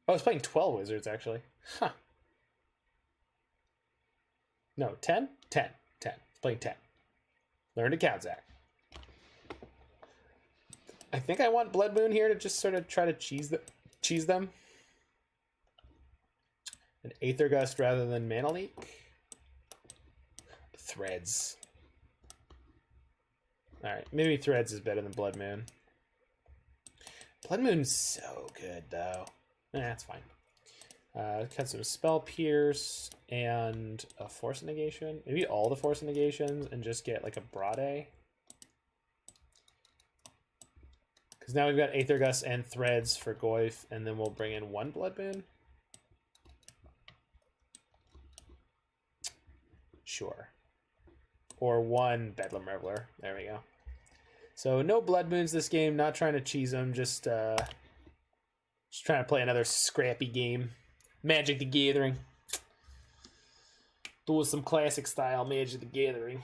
Oh, it's playing 12 wizards, actually. Huh. No, 10? 10. It's playing 10. Learn to count, Zach. I think I want Blood Moon here to just sort of try to cheese them. An Aether Gust rather than Mana Leak. Threads. Alright, maybe Threads is better than Blood Moon. Blood Moon's so good, though. That's fine. Cut some Spell Pierce and a Force of Negation. Maybe all the Force of Negations and just get like a Abrade. Because Because now we've got Aether Gust and Threads for Goyf, and then we'll bring in one Blood Moon. Sure. Or one Bedlam Reveler. There we go. So no Blood Moons this game. Not trying to cheese them. Just trying to play another scrappy game. Magic the Gathering. Do some classic style Magic the Gathering.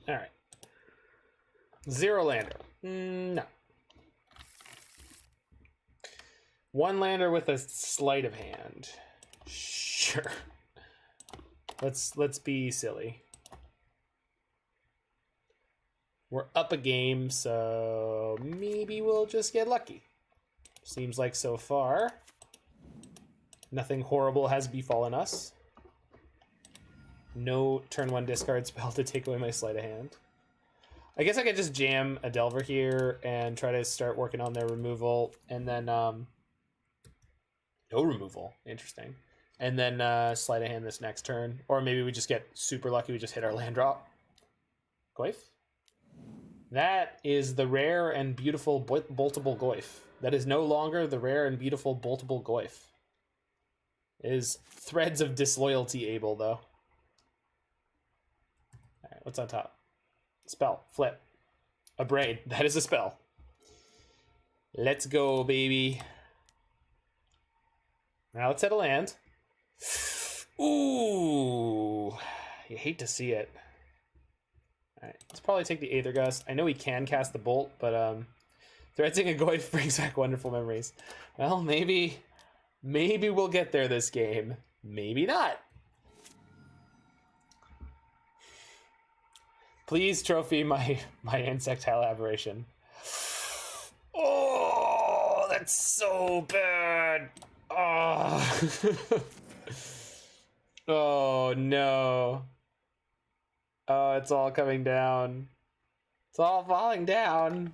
All right. Zero lander. No. One lander with a sleight of hand. Sure. Let's be silly. We're up a game, so maybe we'll just get lucky. Seems like so far nothing horrible has befallen us. No turn 1 discard spell to take away my sleight of hand. I guess I could just jam a Delver here and try to start working on their removal, and then no removal. Interesting. And then sleight of hand this next turn, or maybe we just get super lucky. We just hit our land drop. Goyf. That is the rare and beautiful boltable Goyf. That is no longer the rare and beautiful boltable Goyf. It is Threads of Disloyalty able though. Alright, what's on top? Spell. Flip. Abrade. That is a spell. Let's go, baby. Now let's hit a land. Ooh. You hate to see it. Alright, let's probably take the Aether Gust. I know he can cast the Bolt, but Threadsing a Goyf brings back wonderful memories. Well, maybe we'll get there this game. Maybe not. Please trophy my insectile aberration. Oh, that's so bad. Oh, oh no. Oh, it's all coming down. It's all falling down.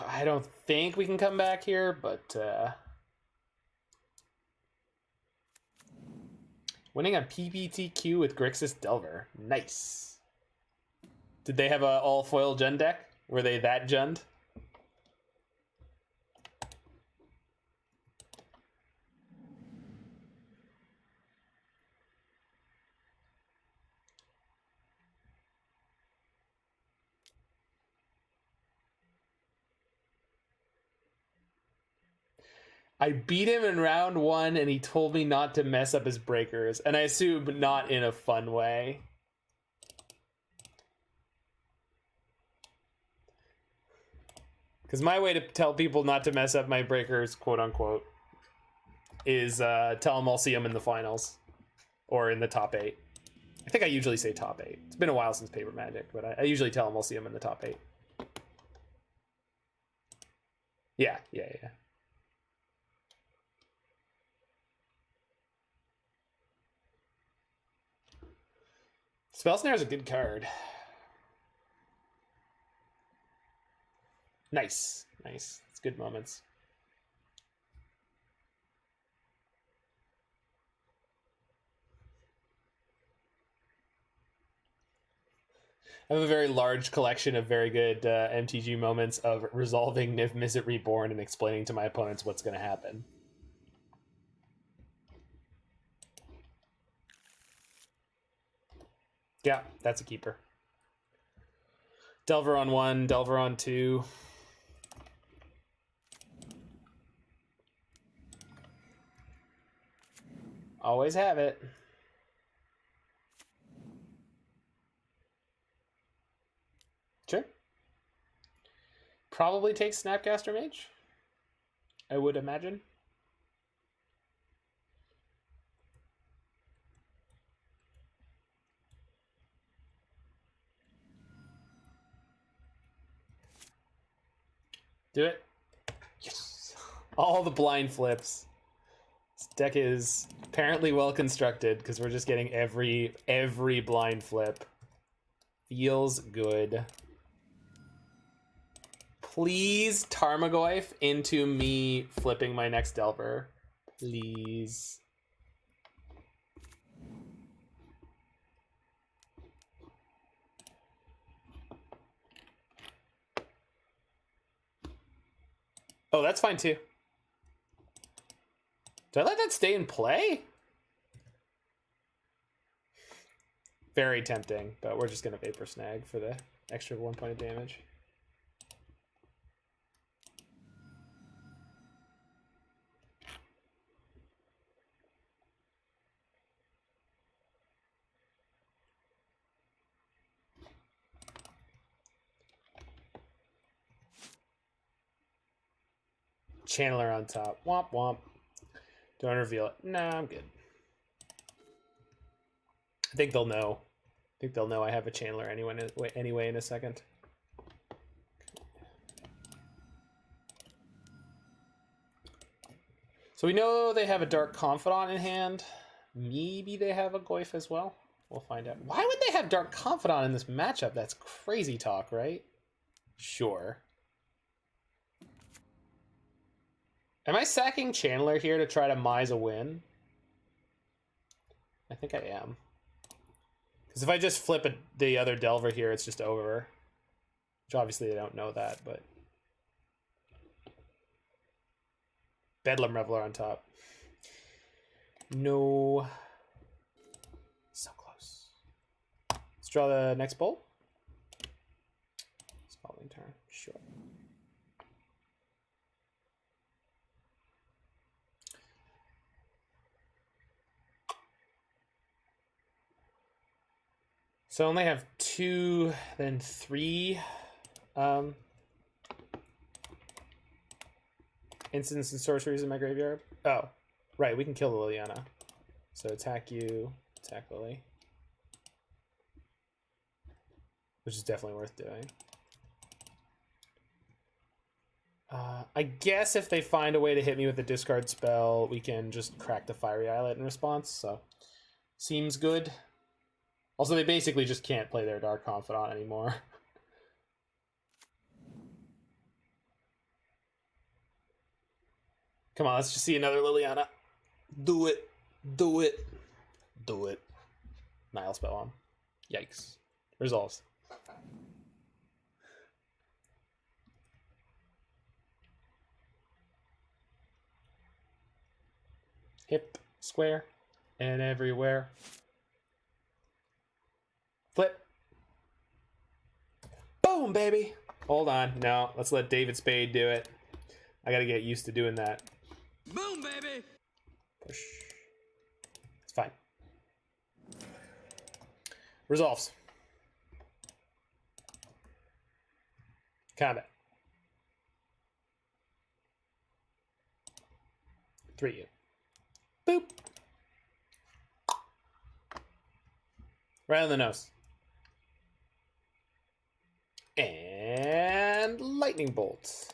I don't think we can come back here, but winning on PPTQ with Grixis Delver. Nice. Did they have a all foil Jund deck? Were they that Jund? I beat him in round 1 and he told me not to mess up his breakers, and I assume not in a fun way. Because my way to tell people not to mess up my breakers, quote unquote, is tell them I'll see them in the finals or in the top 8. I think I usually say top 8. It's been a while since Paper Magic, but I usually tell them I'll see them in the top 8. Yeah. Spell Snare is a good card. Nice. It's good moments. I have a very large collection of very good MTG moments of resolving Niv Mizzet Reborn and explaining to my opponents what's going to happen. Yeah, that's a keeper. Delver on 1, Delver on 2. Always have it. Sure. Probably takes Snapcaster Mage, I would imagine. Do it. Yes. All the blind flips. This deck is apparently well constructed because we're just getting every blind flip. Feels good. Please Tarmogoyf into me flipping my next Delver. Please. Oh, that's fine too. Did I let that stay in play? Very tempting, but we're just gonna Vapor Snag for the extra 1 point of damage. Channeler on top. Womp womp. Don't reveal it. Nah, I'm good. I think they'll know. I think they'll know I have a Channeler anyway in a second. So we know they have a Dark Confidant in hand. Maybe they have a Goyf as well. We'll find out. Why would they have Dark Confidant in this matchup? That's crazy talk, right? Sure. Am I sacking Channeler here to try to mise a win? I think I am. Because if I just flip the other Delver here, it's just over. Which obviously they don't know that, but... Bedlam Reveler on top. No. So close. Let's draw the next bolt. Scalding Tarn, sure. So I only have 2, then 3 instants and sorceries in my graveyard. Oh, right, we can kill the Liliana. So attack you, attack Lily. Which is definitely worth doing. I guess if they find a way to hit me with a discard spell, we can just crack the Fiery Islet in response, so seems good. Also, they basically just can't play their Dark Confidant anymore. Come on, let's just see another Liliana. Do it. Do it. Do it. Nile spell on. Yikes. Resolves. Hip, square, and everywhere. Flip. Boom, baby. Hold on. No, let's let David Spade do it. I gotta get used to doing that. Boom, baby. Push. It's fine. Resolves. Combat. 3U. Boop. Right on the nose. And lightning bolt.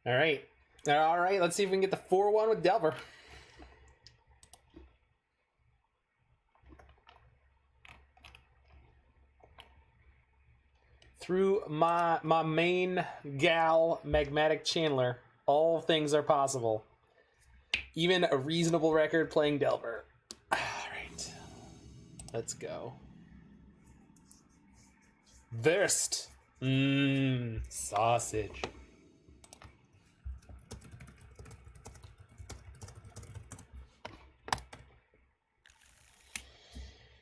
All right. All right, let's see if we can get the 4-1 with Delver. Through my main gal, Magmatic Channeler, all things are possible. Even a reasonable record playing Delver. All right. Let's go. Wurst. Sausage.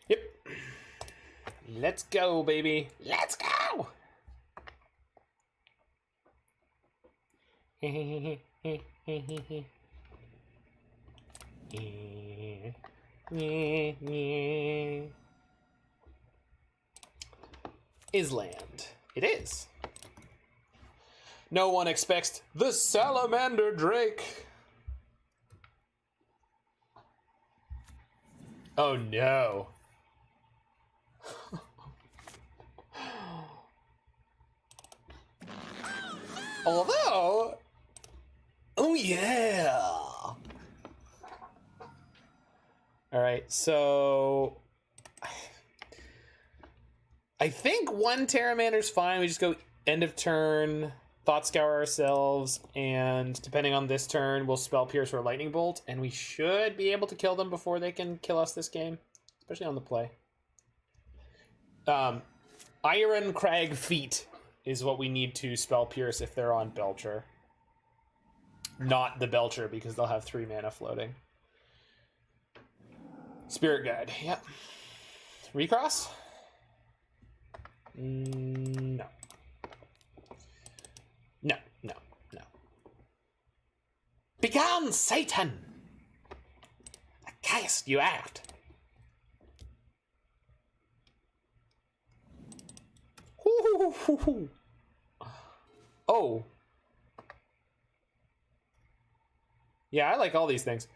Yep. Let's go, baby. Let's go. Island. It is. No one expects the Salamander Drake. Oh no. Although, oh yeah. All right, so I think one Pteramander's fine. We just go end of turn, Thought Scour ourselves, and depending on this turn, we'll Spell Pierce or Lightning Bolt, and we should be able to kill them before they can kill us this game, especially on the play. Iron Crag Feet is what we need to Spell Pierce if they're on Belcher. Not the Belcher, because they'll have 3 mana floating. Spirit Guide, yep. Recross? No. No, no, no. Begone, Satan! I cast you out. Oh. Yeah, I like all these things.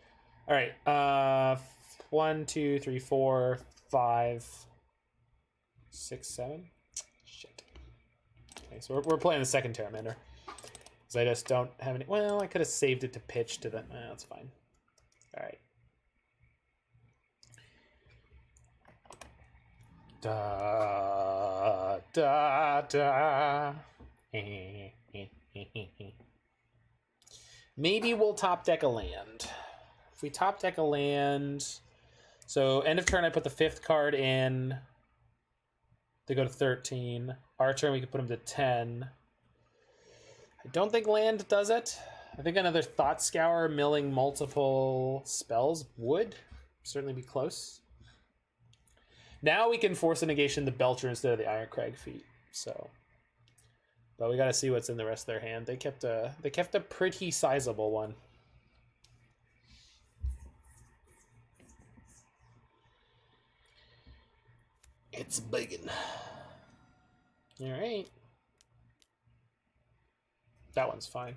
All right. 1, 2, 3, 4, 5, 6, 7. Shit. Okay, so we're playing the second Pteramander. Because I just don't have any. Well, I could have saved it to pitch to the. That's fine. All right. Da da da. Maybe we'll top deck a land. If we top deck a land, so end of turn I put the 5th card in. They go to 13. Our turn we could put them to 10. I don't think land does it. I think another Thought Scour milling multiple spells would certainly be close. Now we can Force of Negation the Belcher instead of the Iron Crag Feet. So, but we got to see what's in the rest of their hand. They kept a pretty sizable one. It's biggin'. All right. That one's fine.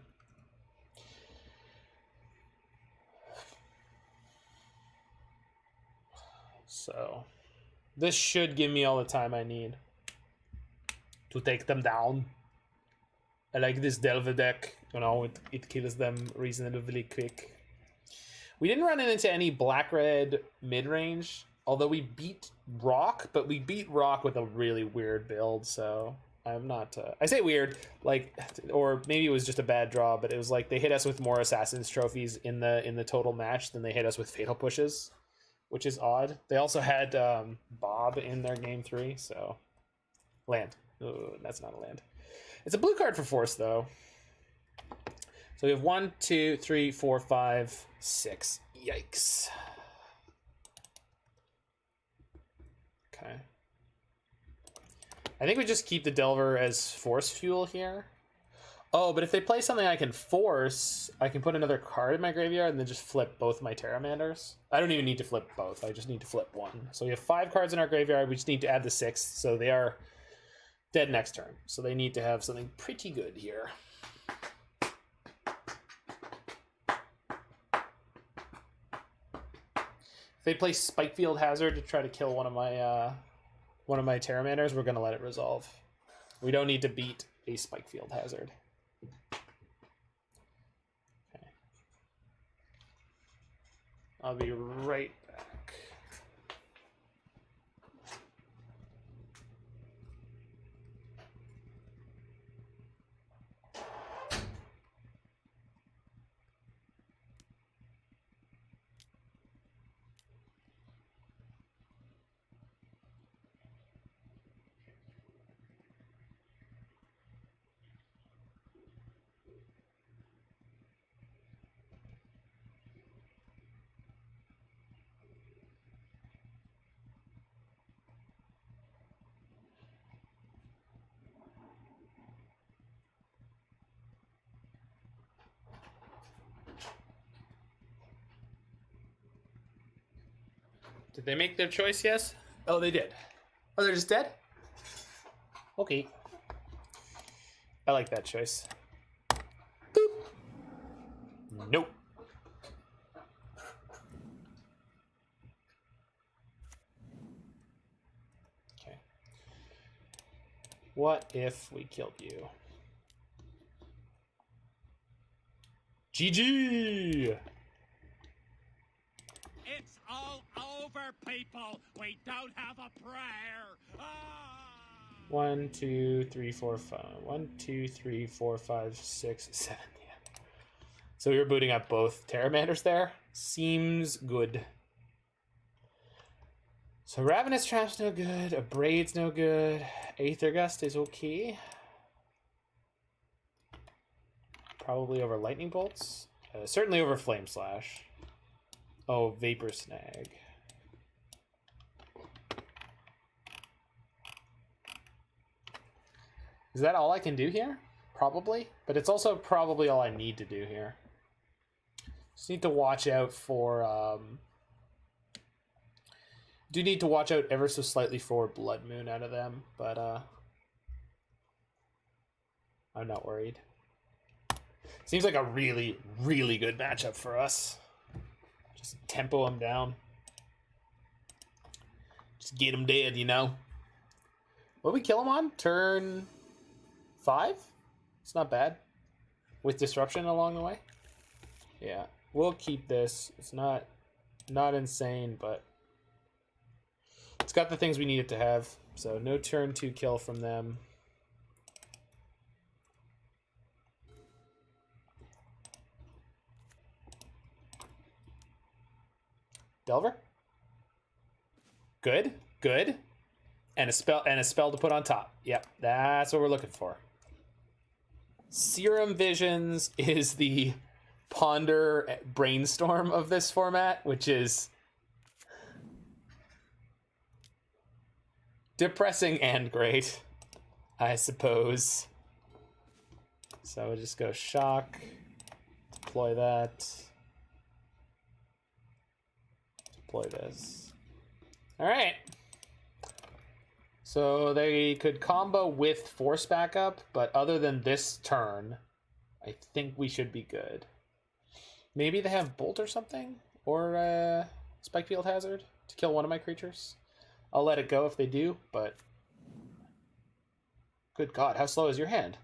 So this should give me all the time I need to take them down. I like this Delver deck. You know, it kills them reasonably quick. We didn't run into any black-red mid-range, although we beat Rock, but we beat Rock with a really weird build, so I'm not... I say weird, like, or maybe it was just a bad draw, but it was like they hit us with more Assassin's Trophies in the total match than they hit us with Fatal Pushes, which is odd. They also had Bob in their game 3, so... Land. Ooh, that's not a land. It's a blue card for Force, though. So we have 1, 2, 3, 4, 5, 6. Yikes. Okay. I think we just keep the Delver as Force fuel here. Oh, but if they play something I can Force, I can put another card in my graveyard and then just flip both my Pteramanders. I don't even need to flip both. I just need to flip one. So we have 5 cards in our graveyard. We just need to add the 6th. So they are dead next turn. So they need to have something pretty good here. If they play Spikefield Hazard to try to kill one of my Pteramanders, we're gonna let it resolve. We don't need to beat a Spikefield Hazard. I'll be right back. Did they make their choice, yes? Oh, they did. Oh, they're just dead? Okay. I like that choice. Boop. Nope. Okay. What if we killed you? GG! It's all over, people. We don't have a prayer. Ah! 1, 2, 3, 4, 5. 1, 2, 3, 4, 5, 6, 7. Yeah. So you're booting up both Pteramanders there. Seems good. So Ravenous Trap's no good. Abrade's no good. Aether Gust is okay. Probably over Lightning Bolts. Certainly over Flame Slash. Oh, Vapor Snag. Is that all I can do here? Probably. But it's also probably all I need to do here. Just need to watch out for... do need to watch out ever so slightly for Blood Moon out of them. But I'm not worried. Seems like a really, really good matchup for us. Just tempo him down. Just get him dead, you know? What did we kill him on? Turn 5? It's not bad. With disruption along the way? Yeah. We'll keep this. It's not insane, but it's got the things we need it to have. So no turn 2 kill from them. Delver? Good, good. And a spell to put on top. Yep, that's what we're looking for. Serum Visions is the ponder brainstorm of this format, which is depressing and great, I suppose. So we'll just go shock, deploy that. Deploy this. All right. So they could combo with Force backup, but other than this turn, I think we should be good. Maybe they have Bolt or something? Or Spike Field Hazard to kill one of my creatures? I'll let it go if they do, but... Good God, how slow is your hand?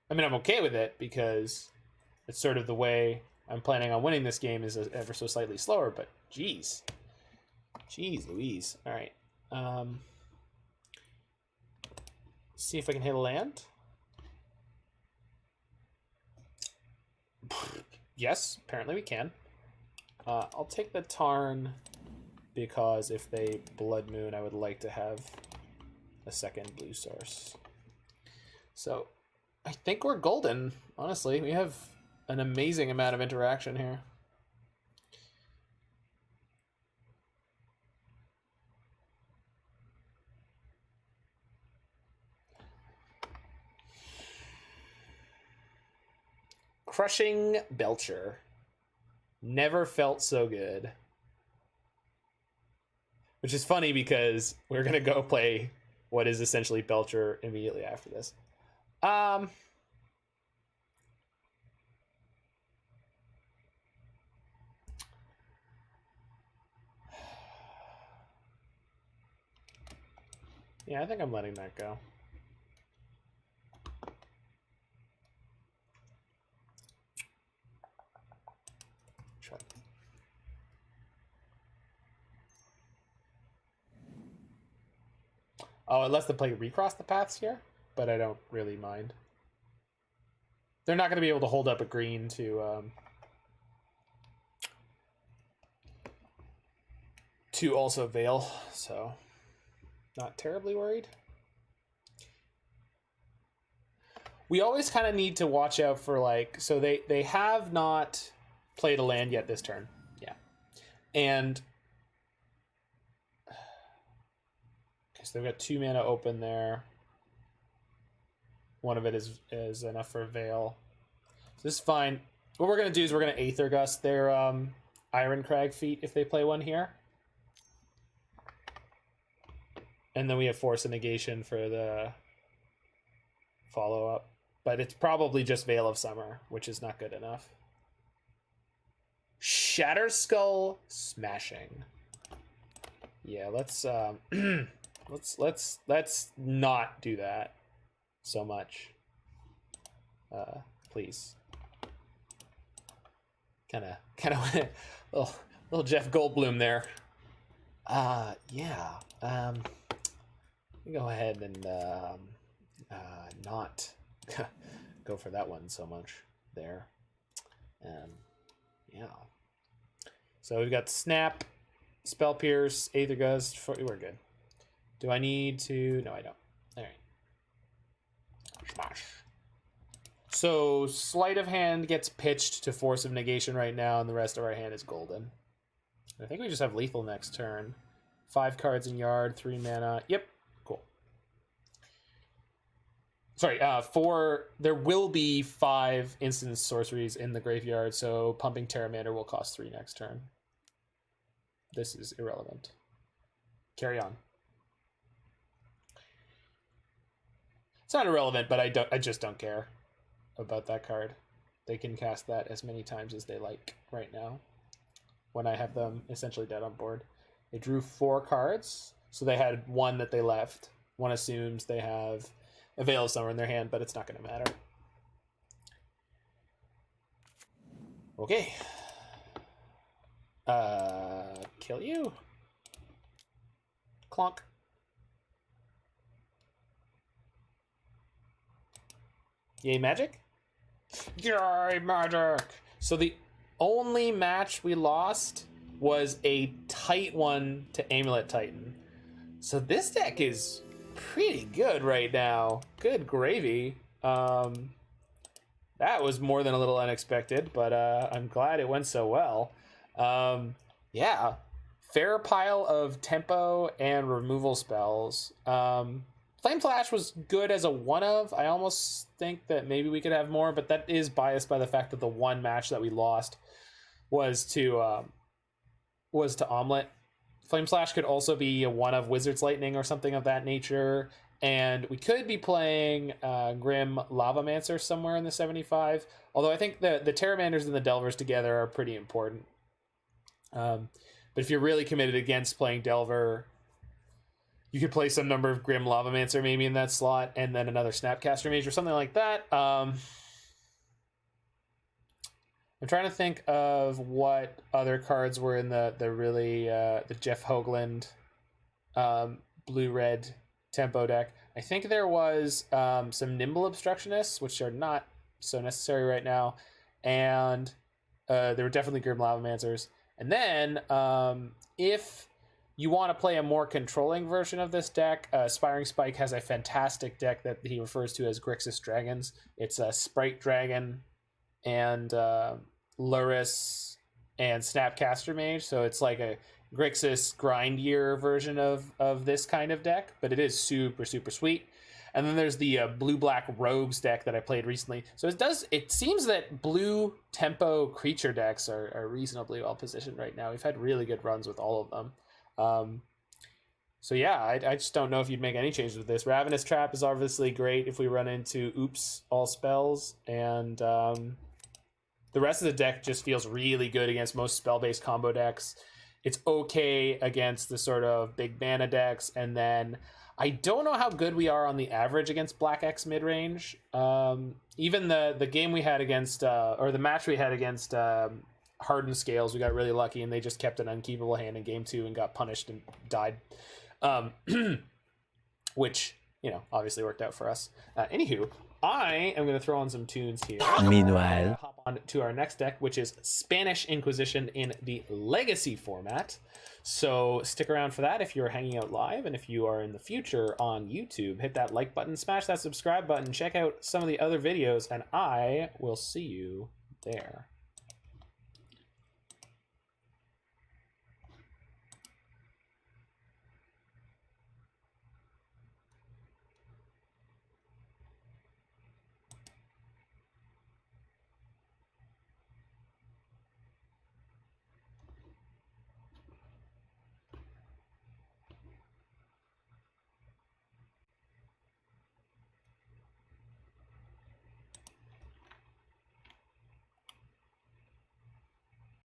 I mean, I'm okay with it because it's sort of the way I'm planning on winning this game is ever so slightly slower, but geez. Jeez Louise. All right. See if I can hit a land. Yes, apparently we can. I'll take the Tarn because if they Blood Moon, I would like to have a second blue source. So I think we're golden, honestly. We have an amazing amount of interaction here. Crushing Belcher. Never felt so good. Which is funny because we're going to go play what is essentially Belcher immediately after this. Yeah, I think I'm letting that go. Oh, unless they play Recross the Paths here, but I don't really mind. They're not going to be able to hold up a green to also Veil, so not terribly worried. We always kind of need to watch out for, like, so they have not played a land yet this turn. Yeah. And okay, so they've got 2 mana open there. One of it is enough for a Veil. So this is fine. What we're going to do is we're going to Aether Gust their Ironcrag feat if they play one here. And then we have Force of Negation for the follow-up. But it's probably just Veil of Summer, which is not good enough. Shatter Skull Smashing. Yeah, let's let's not do that so much. Please. Kind of little Jeff Goldblum there. Yeah. Go ahead and not go for that one so much there. Yeah. So we've got Snap, Spell Pierce, Aether Gust. We're good. Do I need to? No, I don't. All right. Smash. So Sleight of Hand gets pitched to Force of Negation right now, and the rest of our hand is golden. I think we just have lethal next turn. 5 cards in yard, 3 mana. Yep. Cool. Sorry, 4. There will be 5 instant sorceries in the graveyard, so pumping Pteramander will cost 3 next turn. This is irrelevant. Carry on. It's not irrelevant, but I just don't care about that card. They can cast that as many times as they like right now when I have them essentially dead on board. They drew 4 cards, so they had 1 that they left. One assumes they have a Veil of Summer in their hand, but it's not going to matter. Okay. Kill you. Clonk. Yay, magic? Yay, magic! So the only match we lost was a tight one to Amulet Titan. So this deck is pretty good right now. Good gravy. That was more than a little unexpected, but I'm glad it went so well. Yeah. Fair pile of tempo and removal spells. Flame Flash was good as a one of. I almost think that maybe we could have more, but that is biased by the fact that the one match that we lost was to Omelet. Flame Slash could also be a one of Wizard's Lightning or something of that nature. And we could be playing Grim Lavamancer somewhere in the 75. Although I think the Pteramanders and the Delvers together are pretty important. But if you're really committed against playing Delver, you could play some number of Grim Lavamancer maybe in that slot, and then another Snapcaster Mage or something like that. I'm trying to think of what other cards were in the Jeff Hoagland blue-red tempo deck. I think there was some Nimble Obstructionists, which are not so necessary right now, and there were definitely Grim Lavamancers. And then if you want to play a more controlling version of this deck, Spiring Spike has a fantastic deck that he refers to as Grixis Dragons. It's a Sprite Dragon and Luris and Snapcaster Mage, so it's like a Grixis grindier version of this kind of deck, but it is super, super sweet. And then there's the blue-black Rogues deck that I played recently. So it seems that blue tempo creature decks are reasonably well positioned right now. We've had really good runs with all of them. So yeah, I just don't know if you'd make any changes with this. Ravenous Trap is obviously great if we run into Oops all spells, and the rest of the deck just feels really good against most spell-based combo decks. It's okay against the sort of big mana decks, and then I don't know how good we are on the average against Black X mid-range. Even the game we had against, or the match we had against Hardened Scales, we got really lucky, and they just kept an unkeepable hand in game 2 and got punished and died. which, you know, obviously worked out for us. Anywho, I am going to throw on some tunes here. Meanwhile, Hop on to our next deck, which is Spanish Inquisition in the Legacy format. So stick around for that if you're hanging out live, and if you are in the future on YouTube, hit that like button, smash that subscribe button, check out some of the other videos, and I will see you there.